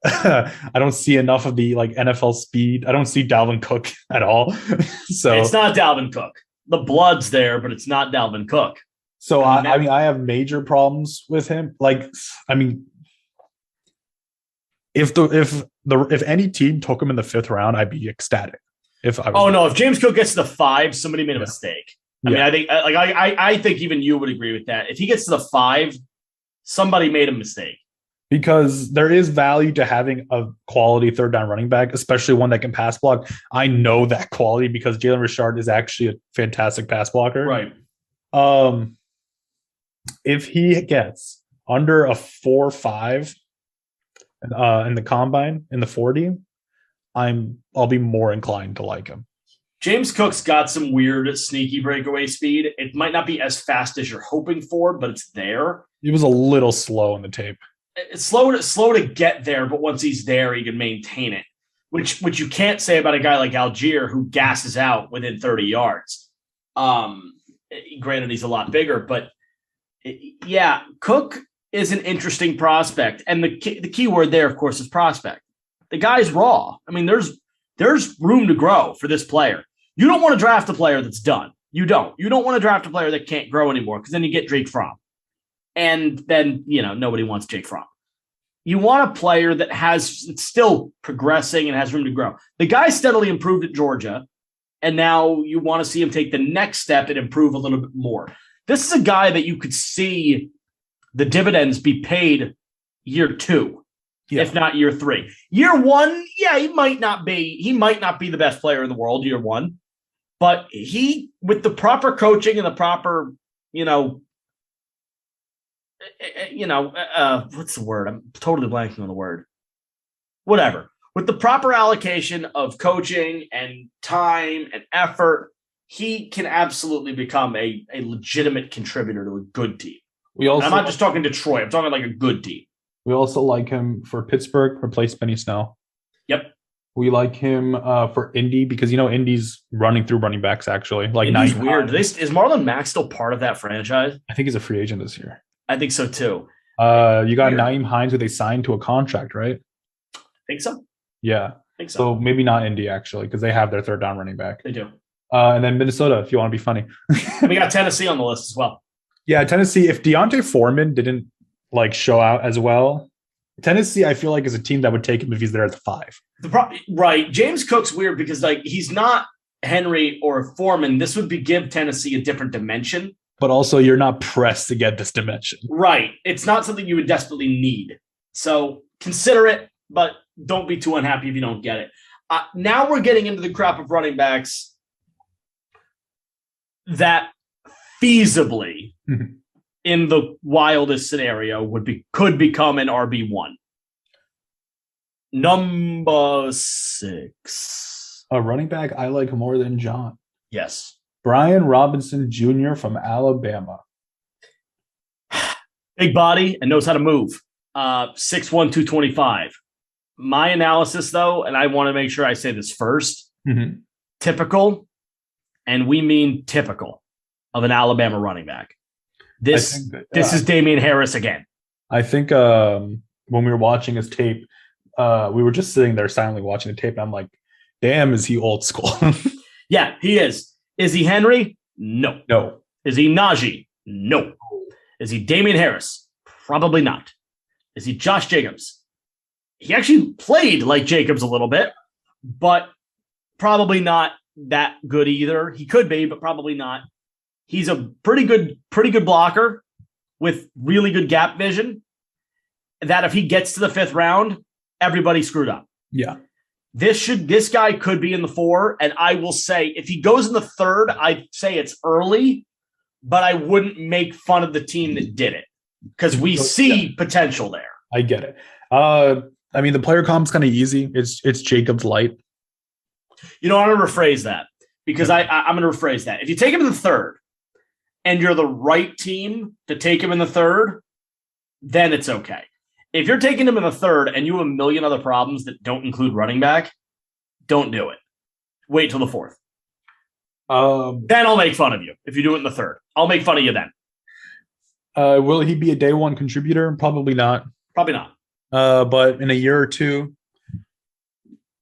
enough of the like NFL speed. I don't see Dalvin Cook at all. So it's not Dalvin Cook. The blood's there, but it's not Dalvin Cook. So I have major problems with him. Like, I mean, if any team took him in the 5th round, I'd be ecstatic. If James Cook gets to the 5, somebody made a mistake. I mean, I think even you would agree with that. If he gets to the 5, somebody made a mistake. Because there is value to having a quality third down running back, especially one that can pass block. I know that quality because Jalen Richard is actually a fantastic pass blocker. Right. If he gets under a 4.5 in the combine in the 40, I'll be more inclined to like him. James Cook's got some weird sneaky breakaway speed. It might not be as fast as you're hoping for, but it's there. He was a little slow in the tape. It's slow to get there, but once he's there, he can maintain it, which you can't say about a guy like Algier who gasses out within 30 yards. Granted, he's a lot bigger, but yeah, Cook is an interesting prospect, and the key word there, of course, is prospect. The guy's raw. I mean, there's room to grow for this player. You don't want to draft a player that's done. You don't. You don't want to draft a player that can't grow anymore because then you get Jake Fromm. And then, nobody wants Jake Fromm. You want a player that it's still progressing and has room to grow. The guy steadily improved at Georgia, and now you want to see him take the next step and improve a little bit more. This is a guy that you could see the dividends be paid year 2, if not year 3. Year 1, he might not be the best player in the world year 1, but he, with the proper coaching and the proper, what's the word? I'm totally blanking on the word. Whatever. With the proper allocation of coaching and time and effort, he can absolutely become a legitimate contributor to a good team. I'm not just talking Detroit. I'm talking like a good team. We also like him for Pittsburgh, replace Benny Snell. Yep. We like him for Indy because, Indy's running through running backs, actually. Like, Indy's weird. Is Marlon Mack still part of that franchise? I think he's a free agent this year. I think so, too. You got Nyheim Hines, who they signed to a contract, right? Think so? Yeah. I think so. So maybe not Indy, actually, because they have their third down running back. They do. And then Minnesota, if you want to be funny. And we got Tennessee on the list as well. Yeah, Tennessee. If Deontay Foreman didn't show out as well, Tennessee, I feel like, is a team that would take him if he's there at the 5. Right. James Cook's weird because he's not Henry or Foreman. This would give Tennessee a different dimension. But also, you're not pressed to get this dimension. Right. It's not something you would desperately need. So consider it, but don't be too unhappy if you don't get it. Now we're getting into the crop of running backs that feasibly, in the wildest scenario, could become an RB1. Number 6. A running back I like more than John. Yes. Brian Robinson Jr. from Alabama. Big body and knows how to move. 6'1", 225. My analysis, though, and I want to make sure I say this first, typical, and we mean typical, of an Alabama running back. This is Damian Harris again. I think when we were watching his tape, we were just sitting there silently watching the tape, and I'm like, damn, is he old school? Yeah, he is. Is he Henry? No. No. Is he Najee? No. Is he Damian Harris? Probably not. Is he Josh Jacobs? He actually played like Jacobs a little bit, but probably not that good either. He could be, but probably not. He's a pretty good blocker with really good gap vision. That if he gets to the 5th round, everybody screwed up. Yeah. This guy could be in the 4, and I will say if he goes in the 3rd, I'd say it's early, but I wouldn't make fun of the team that did it because we see potential there. I get it. I mean, the player comp's kind of easy. It's Jacobs light. I'm going to rephrase that because I'm going to rephrase that. If you take him in the 3rd and you're the right team to take him in the 3rd, then it's okay. If you're taking him in the 3rd and you have a million other problems that don't include running back, don't do it. Wait till the 4th. Then I'll make fun of you if you do it in the 3rd. I'll make fun of you then. Will he be a day one contributor? Probably not. Probably not. But in a year or two,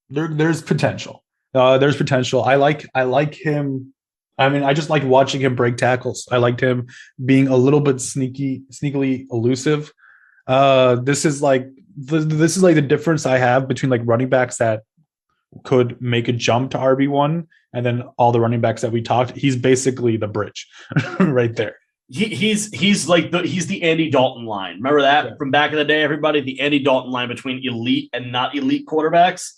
there's potential. There's potential. I like him. I mean, I just like watching him break tackles. I liked him being a little bit sneakily elusive. This is like the difference I have between like running backs that could make a jump to RB1 and then all the running backs that we talked. He's basically the bridge right there. He's the Andy Dalton line. Remember that from back in the day, everybody? The Andy Dalton line between elite and not elite quarterbacks.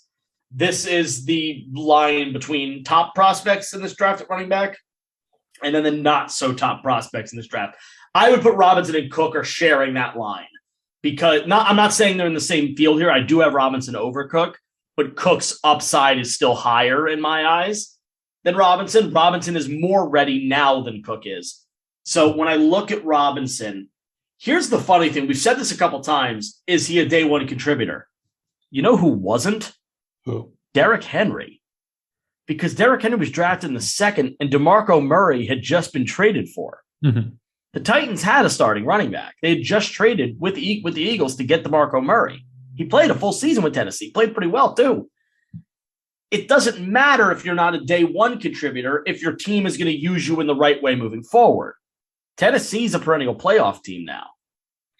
This is the line between top prospects in this draft at running back and then the not so top prospects in this draft. I would put Robinson and Cook are sharing that line because I'm not saying they're in the same field here. I do have Robinson over Cook, but Cook's upside is still higher in my eyes than Robinson. Robinson is more ready now than Cook is. So when I look at Robinson, here's the funny thing. We've said this a couple times. Is he a day one contributor? You know who wasn't? Who? Derrick Henry. Because Derrick Henry was drafted in the 2nd and DeMarco Murray had just been traded for. Mm-hmm. The Titans had a starting running back. They had just traded with the Eagles to get DeMarco Murray. He played a full season with Tennessee. Played pretty well, too. It doesn't matter if you're not a day one contributor if your team is going to use you in the right way moving forward. Tennessee's a perennial playoff team now.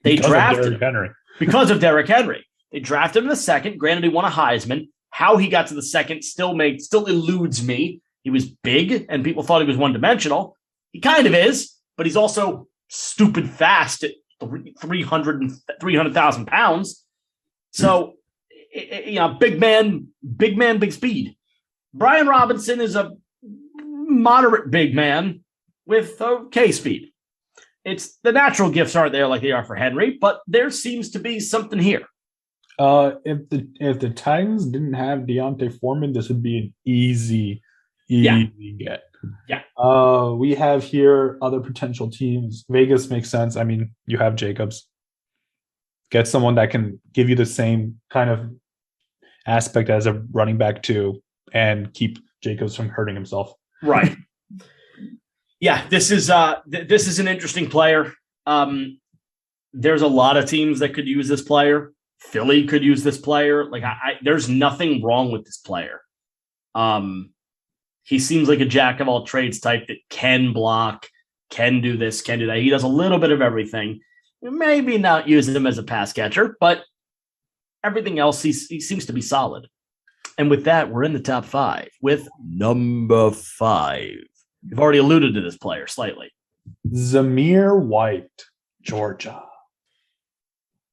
They drafted him because of Derrick Henry. They drafted him in the 2nd. Granted, he won a Heisman. How he got to the 2nd still eludes me. He was big, and people thought he was one-dimensional. He kind of is, but he's also stupid fast at 300,000 pounds. So, big man, big speed. Brian Robinson is a moderate big man with okay speed. It's the natural gifts aren't there like they are for Henry, but there seems to be something here. If the Titans didn't have Deontay Foreman, this would be an easy get. Yeah. We have here other potential teams. Vegas makes sense. I mean, you have Jacobs. Get someone that can give you the same kind of aspect as a running back too, and keep Jacobs from hurting himself. Right. Yeah, this is an interesting player. There's a lot of teams that could use this player. Philly could use this player. Like there's nothing wrong with this player. He seems like a jack of all trades type that can block, can do this, can do that. He does a little bit of everything. Maybe not using him as a pass catcher, but everything else he seems to be solid. And with that, we're in the top 5 with number 5. You've already alluded to this player slightly. Zamir White, Georgia.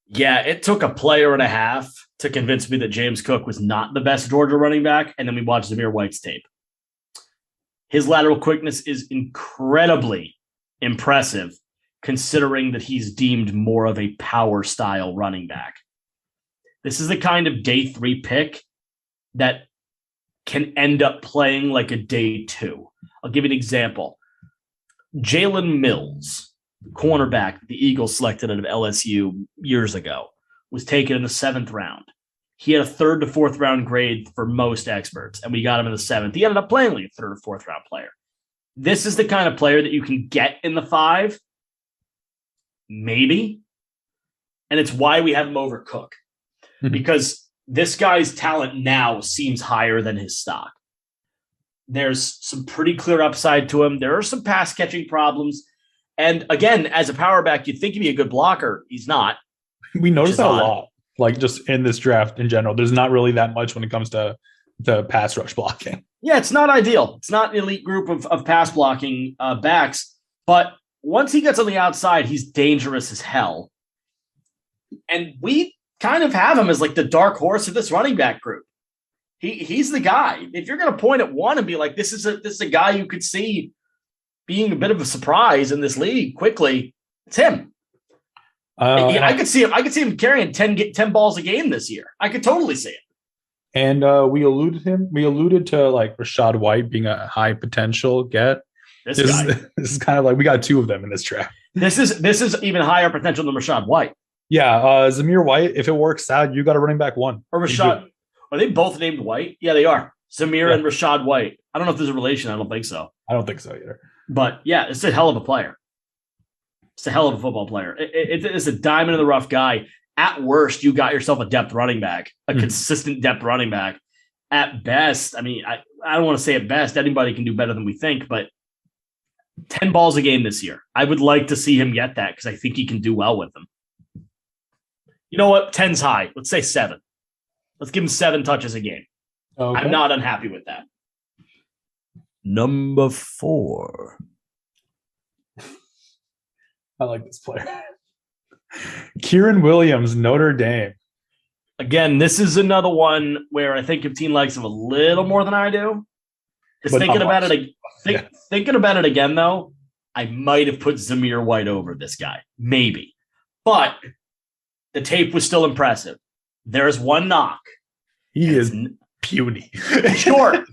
Yeah, it took a player and a half to convince me that James Cook was not the best Georgia running back, and then we watched Zamir White's tape. His lateral quickness is incredibly impressive, considering that he's deemed more of a power-style running back. This is the kind of day 3 pick that can end up playing like a day 2. I'll give you an example. Jalen Mills, cornerback the Eagles selected out of LSU years ago, was taken in the 7th round. He had a 3rd to 4th round grade for most experts, and we got him in the 7th. He ended up playing like a 3rd or 4th round player. This is the kind of player that you can get in the 5, maybe, and it's why we have him over Cook. Mhm. Because this guy's talent now seems higher than his stock. There's some pretty clear upside to him. There are some pass catching problems. And again, as a power back, you'd think he'd be a good blocker. He's not. We noticed that a odd. lot, like just in this draft in general. There's not really that much when it comes to the pass rush blocking. Yeah, it's not ideal. It's not an elite group of pass blocking backs. But once he gets on the outside, he's dangerous as hell. And we kind of have him as like the dark horse of this running back group. He's the guy. If you're going to point at one and be like, this is a guy you could see being a bit of a surprise in this league quickly, it's him. I could see him. I could see him carrying 10 balls a game this year. I could totally see it. And we alluded to like Rachaad White being a high potential get. This is kind of like we got two of them in this draft. This is even higher potential than Rachaad White. Yeah, Zamir White. If it works out, you got a running back one. Or Rachaad. Are they both named White? Yeah, they are. Zamir and Rachaad White. I don't know if there's a relation. I don't think so. I don't think so either. But yeah, it's a hell of a player. It's a hell of a football player. It's a diamond in the rough guy. At worst, you got yourself a depth running back, a consistent depth running back. At best, I mean, I don't want to say at best. Anybody can do better than we think, but 10 balls a game this year. I would like to see him get that because I think he can do well with them. You know what? 10's high. Let's say 7. Let's give him 7 touches a game. Okay. I'm not unhappy with that. Number 4. I like this player. Kieran Williams, Notre Dame. Again, this is another one where I think your team likes him a little more than I do. Just thinking about it again, though, I might have put Zamir White over this guy. Maybe. But the tape was still impressive. There's one knock. He is puny. Short.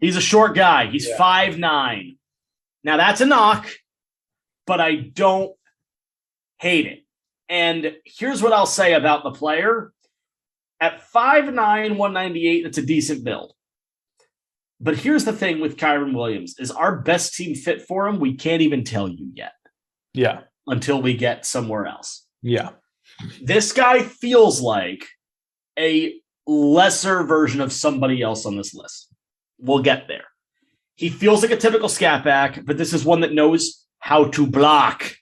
He's a short guy. He's 5'9". Now, that's a knock, but I don't hate it. And here's what I'll say about the player. At 5'9", 198, that's a decent build. But here's the thing with Kyren Williams, is our best team fit for him, we can't even tell you yet. Yeah. Until we get somewhere else. Yeah. This guy feels like a lesser version of somebody else on this list. We'll get there. He feels like a typical scat back, but this is one that knows how to block.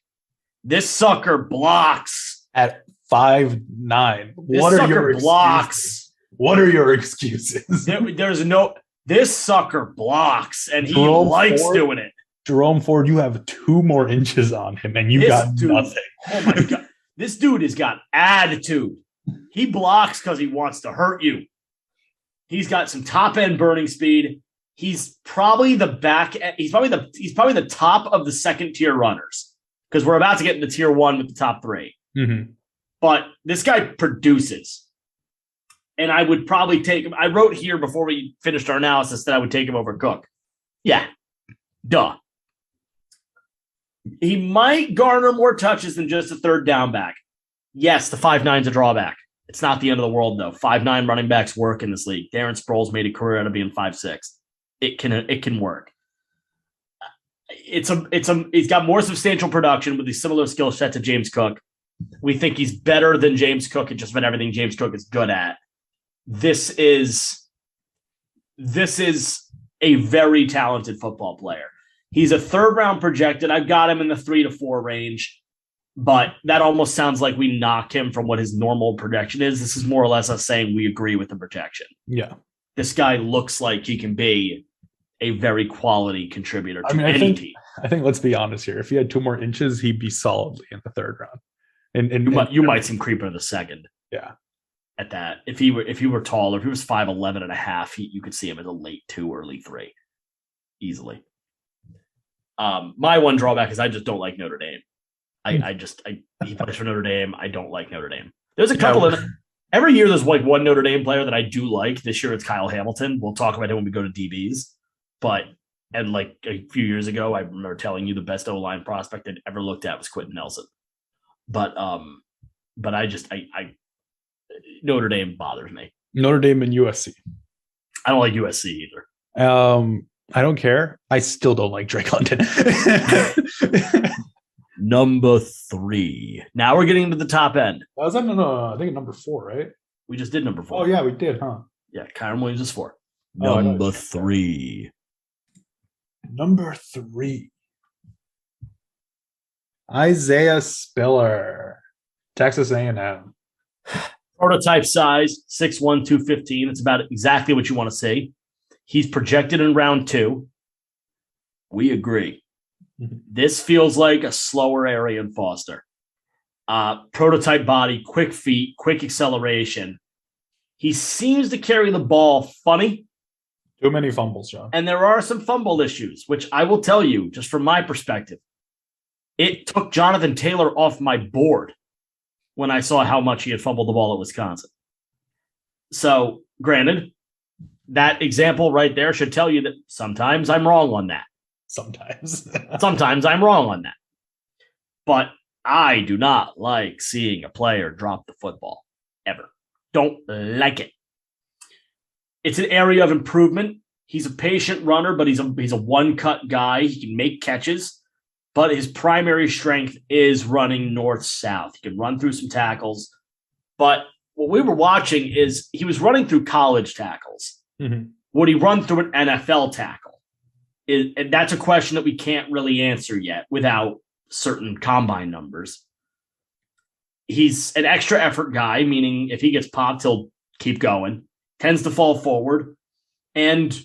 This sucker blocks. At 5'9". What are your blocks? What are your excuses? There's no. This sucker blocks, and he likes doing it. Jerome Ford, you have 2 more inches on him, and you got nothing. Oh my god, this dude has got attitude. He blocks because he wants to hurt you. He's got some top end burning speed. He's probably the back. He's probably the top of the second tier runners because we're about to get into tier 1 with the top 3. Mm-hmm. But this guy produces. And I would probably take him. I wrote here before we finished our analysis that I would take him over Cook. Yeah. Duh. He might garner more touches than just a third down back. Yes, the 5'9's a drawback. It's not the end of the world, though. 5'9 running backs work in this league. Darren Sproles made a career out of being 5'6. It can work. He's got more substantial production with a similar skill set to James Cook. We think he's better than James Cook at just about everything James Cook is good at. This is a very talented football player. He's a 3rd round projected. I've got him in the 3 to 4 range, but that almost sounds like we knock him from what his normal projection is. This is more or less us saying we agree with the projection. Yeah. This guy looks like he can be a very quality contributor to any team. I think let's be honest here. If he had 2 more inches, he'd be solidly in the 3rd round. And you might see him creep into the 2nd. Yeah. At that, if he were taller, if he was 5'11 and a half, you could see him as a late 2, early 3, easily. My one drawback is I just don't like Notre Dame. He plays for Notre Dame. I don't like Notre Dame. There's a couple of every year. There's like one Notre Dame player that I do like. This year it's Kyle Hamilton. We'll talk about him when we go to DBs. And like a few years ago, I remember telling you the best O-line prospect I'd ever looked at was Quentin Nelson. But Notre Dame bothers me. Notre Dame and USC. I don't like USC either. I don't care. I still don't like Drake London. Number 3. Now we're getting into the top end. Was that no, I think number 4, right? We just did number 4. Oh yeah, we did, huh? Yeah, Kyren Williams is 4. Oh, Number 3. Number 3. Isaiah Spiller, Texas A&M. Prototype size, 6'1", 215. It's about exactly what you want to see. He's projected in round 2. We agree. This feels like a slower Arian Foster. Prototype body, quick feet, quick acceleration. He seems to carry the ball funny. Too many fumbles, John. And there are some fumble issues, which I will tell you, just from my perspective, it took Jonathan Taylor off my board when I saw how much he had fumbled the ball at Wisconsin. So, granted, that example right there should tell you that sometimes I'm wrong on that. Sometimes I'm wrong on that. But I do not like seeing a player drop the football, ever. Don't like it. It's an area of improvement. He's a patient runner, but he's a one-cut guy. He can make catches, but his primary strength is running north-south. He can run through some tackles, but what we were watching is he was running through college tackles. Mm-hmm. Would he run through an NFL tackle? And that's a question that we can't really answer yet without certain combine numbers. He's an extra effort guy, meaning if he gets popped, he'll keep going. Tends to fall forward. And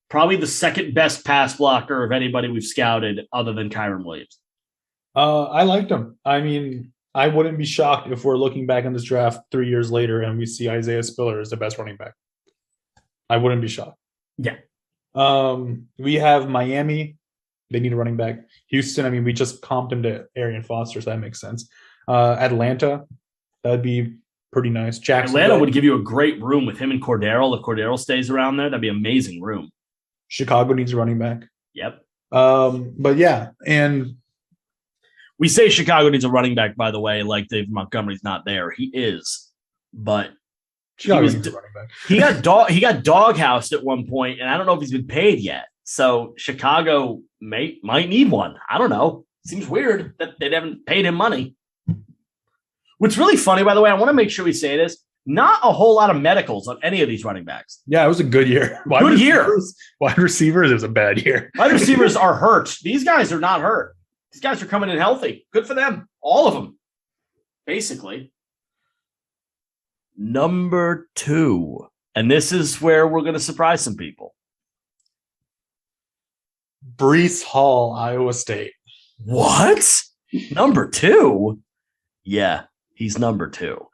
probably the second best pass blocker of anybody we've scouted other than Kyren Williams. I liked him. I mean, I wouldn't be shocked if we're looking back in this draft 3 years later and we see Isaiah Spiller as the best running back. I wouldn't be shocked. Yeah. We have Miami. They need a running back. Houston, I mean, we just comped him to Arian Foster, so that makes sense. Atlanta, that'd be pretty nice. Atlanta would give you a great room with him and Cordero. If Cordero stays around there, that'd be an amazing room. Chicago needs a running back. Yep. But yeah, and we say Chicago needs a running back, by the way, like Dave Montgomery's not there. He is, but Chicago needs a running back. he got doghoused at one point, and I don't know if he's been paid yet. So Chicago might need one. I don't know. Seems weird that they haven't paid him money. What's really funny, by the way, I want to make sure we say this. Not a whole lot of medicals on any of these running backs. Yeah, it was a good year. Wide receivers, it was a bad year. Wide receivers are hurt. These guys are not hurt. These guys are coming in healthy. Good for them. All of them, basically. Number 2. And this is where we're going to surprise some people. Breece Hall, Iowa State. What? Number 2? Yeah, he's number 2.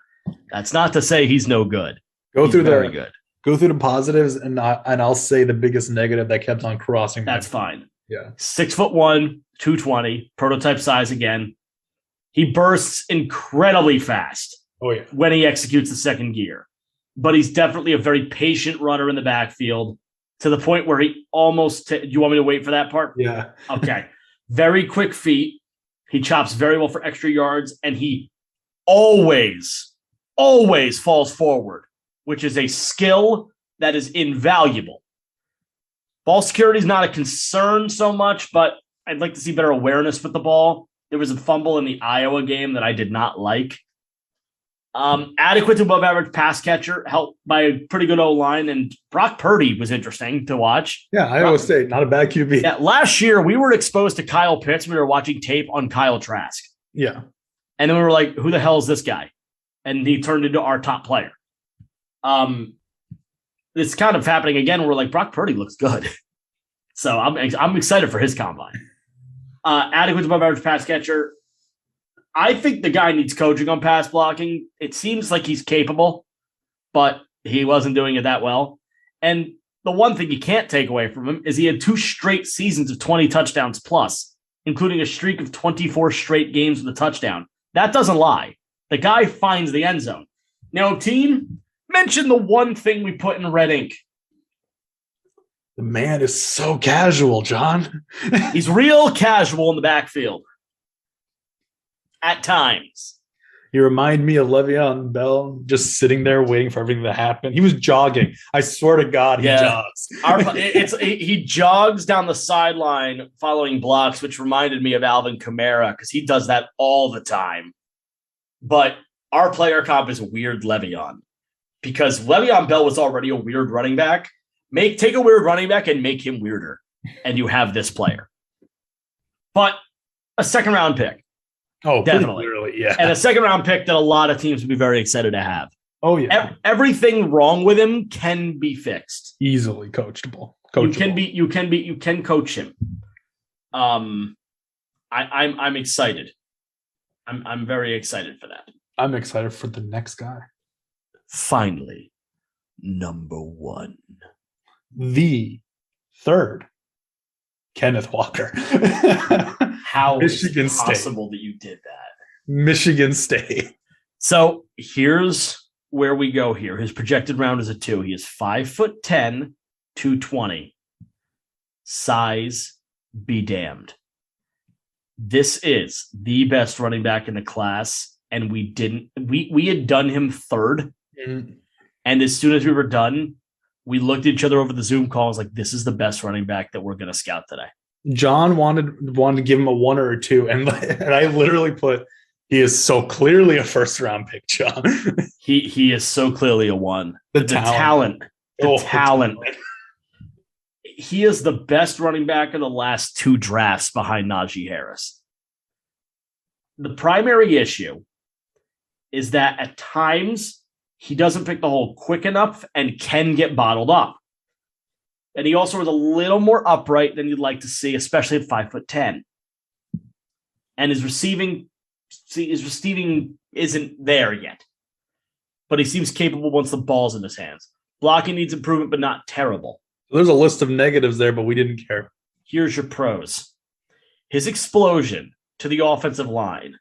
That's not to say he's no good. He's very good. Go through the positives, and I'll say the biggest negative that kept on crossing. That's fine. Yeah. 6'1", 220, prototype size again. He bursts incredibly fast. Oh yeah. When he executes the second gear. But he's definitely a very patient runner in the backfield to the point where he almost do you want me to wait for that part? Yeah. Okay. Very quick feet. He chops very well for extra yards, and he always falls forward, which is a skill that is invaluable. Ball security is not a concern so much, but I'd like to see better awareness with the ball. There was a fumble in the Iowa game that I did not like. Adequate to above average pass catcher, helped by a pretty good O-line, and Brock Purdy was interesting to watch. Yeah, Iowa State, not a bad QB. Yeah, last year we were exposed to Kyle Pitts. We were watching tape on Kyle Trask. Yeah. And then we were like, who the hell is this guy? And he turned into our top player. It's kind of happening again. We're like, Brock Purdy looks good. So I'm excited for his combine. Adequate to above average pass catcher. I think the guy needs coaching on pass blocking. It seems like he's capable, but he wasn't doing it that well. And the one thing you can't take away from him is he had 2 straight seasons of 20 touchdowns plus, including a streak of 24 straight games with a touchdown. That doesn't lie. The guy finds the end zone. Now, team, mention the one thing we put in red ink. The man is so casual, John. He's real casual in the backfield. At times. He reminded me of Le'Veon Bell just sitting there waiting for everything to happen. He was jogging. I swear to God, he jogs. He jogs down the sideline following blocks, which reminded me of Alvin Kamara because he does that all the time. But our player comp is weird Le'Veon because Le'Veon Bell was already a weird running back. Take a weird running back and make him weirder, and you have this player. But a second round pick. Oh, definitely. Yeah. And a second round pick that a lot of teams would be very excited to have. Oh, yeah. Everything wrong with him can be fixed. Easily coachable. You can coach him. I'm excited. I'm very excited for that. I'm excited for the next guy. Finally, number one. The third Kenneth Walker. How Michigan is it possible State. That you did that? Michigan State. So here's where we go here. His projected round is a 2. He is 5'10", 220. Size be damned. This is the best running back in the class, and we had done him third. Mm-hmm. And as soon as we were done, we looked at each other over the Zoom call and was like, this is the best running back that we're going to scout today. John wanted to give him a 1 or a 2, and I literally put, he is so clearly a first round pick, John. He is so clearly a 1. The talent. He is the best running back in the last 2 drafts behind Najee Harris. The primary issue is that at times he doesn't pick the hole quick enough and can get bottled up. And he also is a little more upright than you'd like to see, especially at 5'10". And his receiving isn't there yet. But he seems capable once the ball's in his hands. Blocking needs improvement, but not terrible. There's a list of negatives there, but we didn't care. Here's your pros. His explosion to the offensive line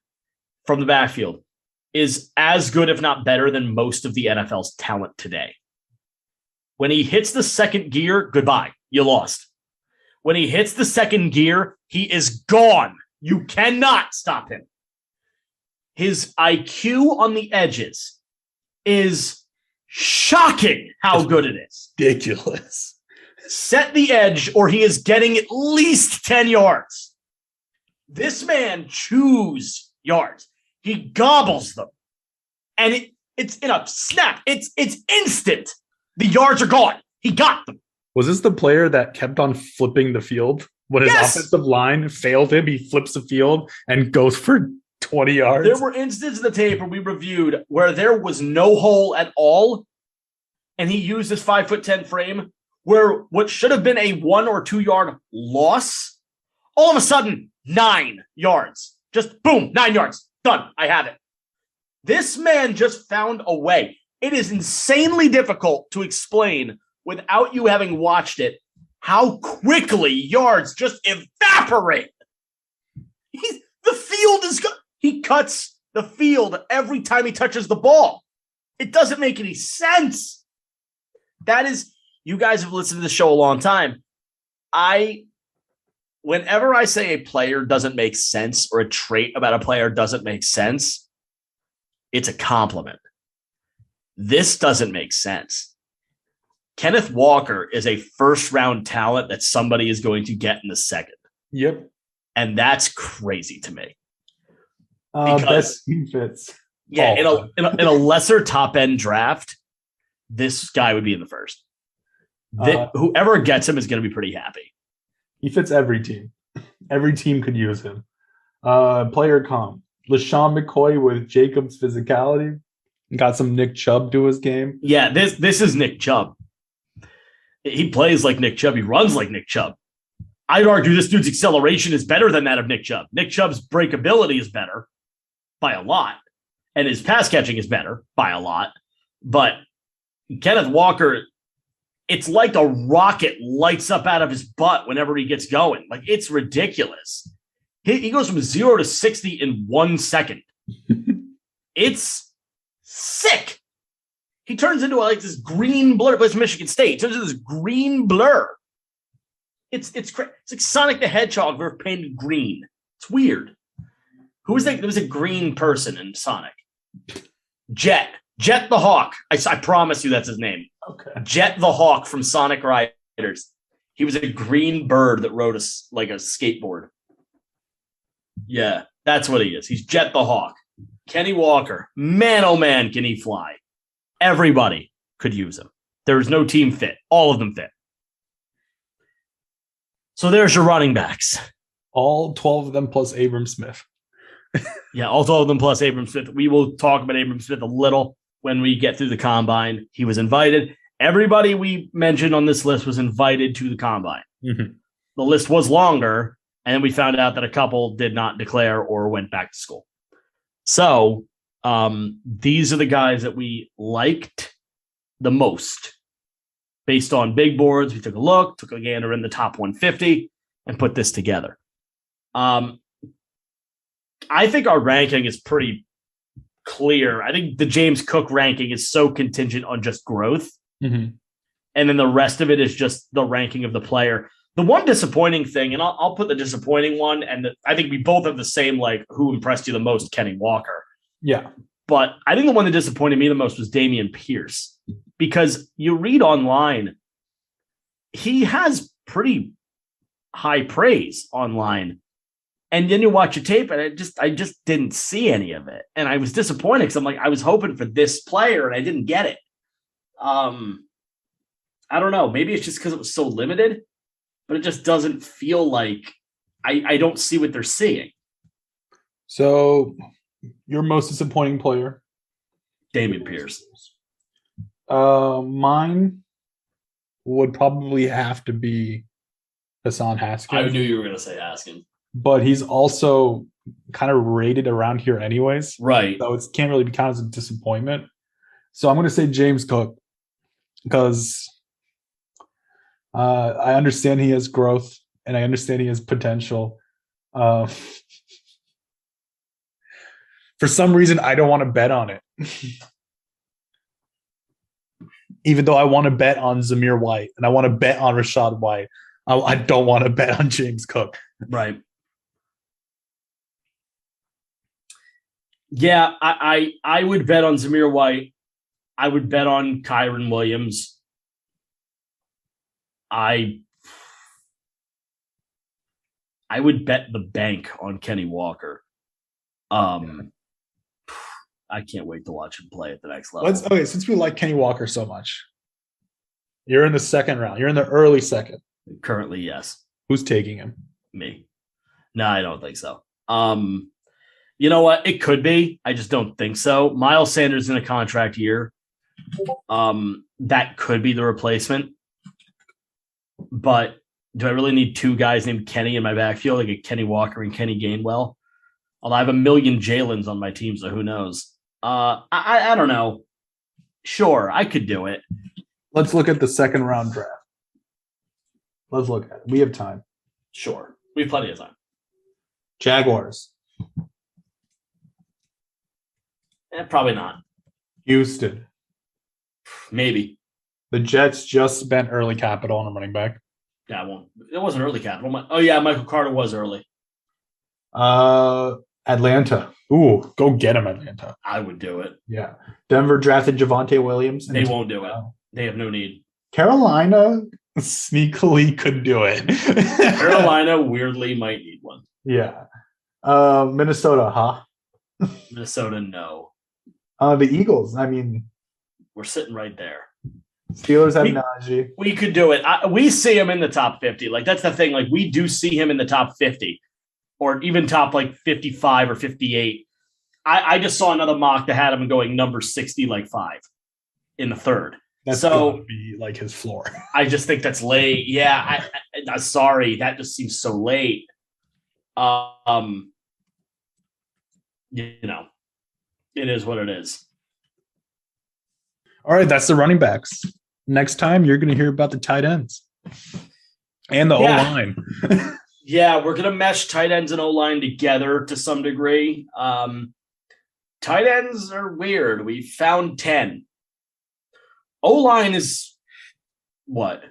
from the backfield is as good, if not better, than most of the NFL's talent today. When he hits the second gear, goodbye. You lost. When he hits the second gear, he is gone. You cannot stop him. His IQ on the edges is shocking how good it is. Ridiculous. Set the edge or he is getting at least 10 yards. This man chews yards. He gobbles them. And it's in a snap. It's instant. The yards are gone. He got them. Was this the player that kept on flipping the field? When his offensive line failed him, he flips the field and goes for 20 yards. There were instances in the tape where we reviewed where there was no hole at all, and he used his 5'10" frame where what should have been a 1 or 2 yard loss, all of a sudden, 9 yards. Just boom, 9 yards. Done. I have it. This man just found a way. It is insanely difficult to explain without you having watched it how quickly yards just evaporate. The field is good. He cuts the field every time he touches the ball. It doesn't make any sense. That is, you guys have listened to the show a long time. Whenever I say a player doesn't make sense or a trait about a player doesn't make sense, it's a compliment. This doesn't make sense. Kenneth Walker is a first-round talent that somebody is going to get in the second. Yep. And that's crazy to me. Best team fits. Yeah, in a lesser top-end draft, this guy would be in the first. Whoever gets him is going to be pretty happy. He fits every team. Every team could use him. Player comp. LaShawn McCoy with Jacobs' physicality. Got some Nick Chubb to his game. Yeah, this is Nick Chubb. He plays like Nick Chubb. He runs like Nick Chubb. I'd argue this dude's acceleration is better than that of Nick Chubb. Nick Chubb's breakability is better by a lot, and his pass catching is better by a lot. But Kenneth Walker, it's like a rocket lights up out of his butt whenever he gets going. Like, it's ridiculous. He goes from 0 to 60 in 1 second. It's sick. He turns into like this green blur. It's Michigan State. He turns into this green blur. It's like Sonic the Hedgehog painted green. It's weird. Who was that? There was a green person in Sonic. Jet the Hawk. I promise you that's his name. Okay. Jet the Hawk from Sonic Riders. He was a green bird that rode a skateboard. Yeah, that's what he is. He's Jet the Hawk. Kenny Walker. Man, oh man, can he fly. Everybody could use him. There's no team fit. All of them fit. So there's your running backs. All 12 of them plus Abram Smith. Yeah, all 12 of them plus Abram Smith. We will talk about Abram Smith a little when we get through the combine. He was invited. Everybody we mentioned on this list was invited to the combine. Mm-hmm. The list was longer, and then we found out that a couple did not declare or went back to school. So these are the guys that we liked the most. Based on big boards, we took a look, took a gander in the top 150, and put this together. I think our ranking is pretty clear. I think the James Cook ranking is so contingent on just growth. Mm-hmm. And then the rest of it is just the ranking of the player. The one disappointing thing, and I'll put the disappointing one, and I think we both have the same, like, who impressed you the most, Kenny Walker. Yeah. But I think the one that disappointed me the most was Dameon Pierce. Because you read online, he has pretty high praise online. And then you watch a tape, and I just didn't see any of it. And I was disappointed because I'm like, I was hoping for this player, and I didn't get it. I don't know. Maybe it's just because it was so limited, but it just doesn't feel like I don't see what they're seeing. So, your most disappointing player? Dameon Pierce. Mine would probably have to be Hassan Haskins. I knew you were going to say Haskins. But he's also kind of rated around here anyways. Right. So it can't really be counted as a disappointment. So I'm going to say James Cook because I understand he has growth and I understand he has potential. For some reason, I don't want to bet on it. Even though I want to bet on Zamir White and I want to bet on Rachaad White, I don't want to bet on James Cook. Right. Yeah, I would bet on Zamir White. I would bet on Kyren Williams. I would bet the bank on Kenny Walker. I can't wait to watch him play at the next level. Okay, since we like Kenny Walker so much, you're in the second round. You're in the early second. Currently, yes. Who's taking him? Me. No, I don't think so. You know what? It could be. I just don't think so. Miles Sanders in a contract year. That could be the replacement. But do I really need two guys named Kenny in my backfield, like a Kenny Walker and Kenny Gainwell? Although I have a million Jalen's on my team, so who knows? I don't know. Sure, I could do it. Let's look at the second round draft. Let's look at it. We have time. Sure. We have plenty of time. Jaguars. Probably not. Houston. Maybe. The Jets just spent early capital on a running back. Yeah, it wasn't early capital. Oh, yeah, Michael Carter was early. Atlanta. Ooh, go get him, Atlanta. I would do it. Yeah. Denver drafted Javonte Williams. They won't do it. They have no need. Carolina sneakily could do it. Carolina weirdly might need one. Yeah. Minnesota, huh? Minnesota, no. The Eagles. I mean, we're sitting right there. Steelers have Najee. We could do it. We see him in the top 50. Like, that's the thing. Like, we do see him in the top 50 or even top, like, 55 or 58. I just saw another mock that had him going number 60, like 5 in the third. That's going to be like his floor. I just think that's late. Yeah, I'm sorry. That just seems so late. You know, it is what it is. All right, that's the running backs. Next time, you're going to hear about the tight ends and the O-line. Yeah, we're going to mesh tight ends and O-line together to some degree. Tight ends are weird. We found 10. O-line is what?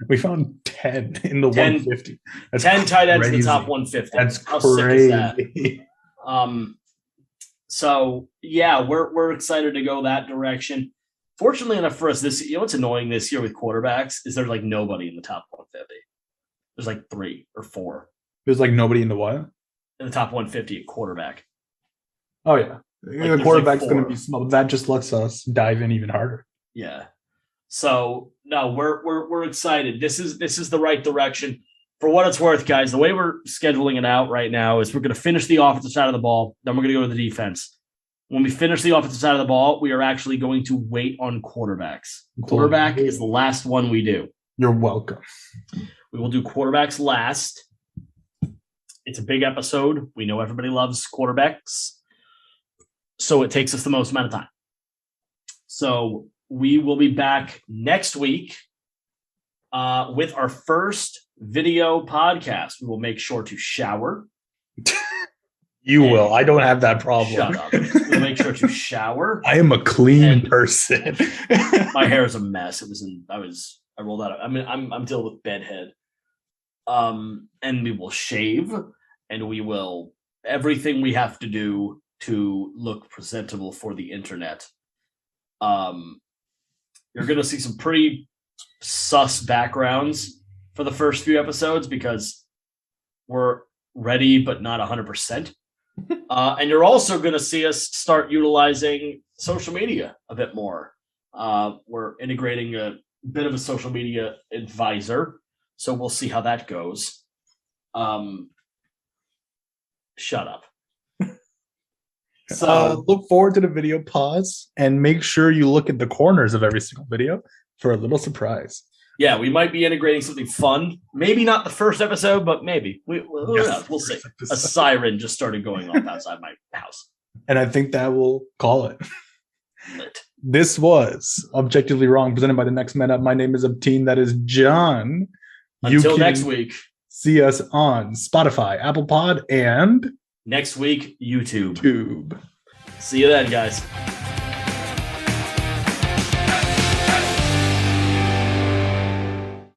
We found 10 in the 150. That's 10 tight ends in the top 150. That's crazy. How sick is that? So yeah, we're excited to go that direction. Fortunately enough for us, what's annoying this year with quarterbacks is there's like nobody in the top 150. There's like 3 or 4 There's like nobody in the what? in the top 150 at quarterback. Oh yeah, the quarterback's going to be small. That just lets us dive in even harder. Yeah. So no, we're excited. This is the right direction. For what it's worth, guys, the way we're scheduling it out right now is we're going to finish the offensive side of the ball. Then we're going to go to the defense. When we finish the offensive side of the ball, we are actually going to wait on quarterbacks. Quarterback is the last one we do. You're welcome. We will do quarterbacks last. It's a big episode. We know everybody loves quarterbacks. So it takes us the most amount of time. So we will be back next week with our first video podcast. We will make sure to shower. You will. I don't have that problem. Shut up. We'll make sure to shower. I am a clean person. My hair is a mess. I rolled out. I'm dealing with bedhead. And we will shave, and we will everything we have to do to look presentable for the internet. You're gonna see some pretty sus backgrounds for the first few episodes because we're ready but not 100%. And you're also going to see us start utilizing social media a bit more. We're integrating a bit of a social media advisor, so we'll see how that goes. Shut up. So look forward to the video pause and make sure you look at the corners of every single video for a little surprise. Yeah, we might be integrating something fun. Maybe not the first episode, but maybe. We'll see. A siren just started going off outside my house. And I think that will call it. Lit. This was Objectively Wrong, presented by the Next Man Up. My name is Obteen. That is John. Until next week. See us on Spotify, Apple Pod, and next week, YouTube. Tube. See you then, guys.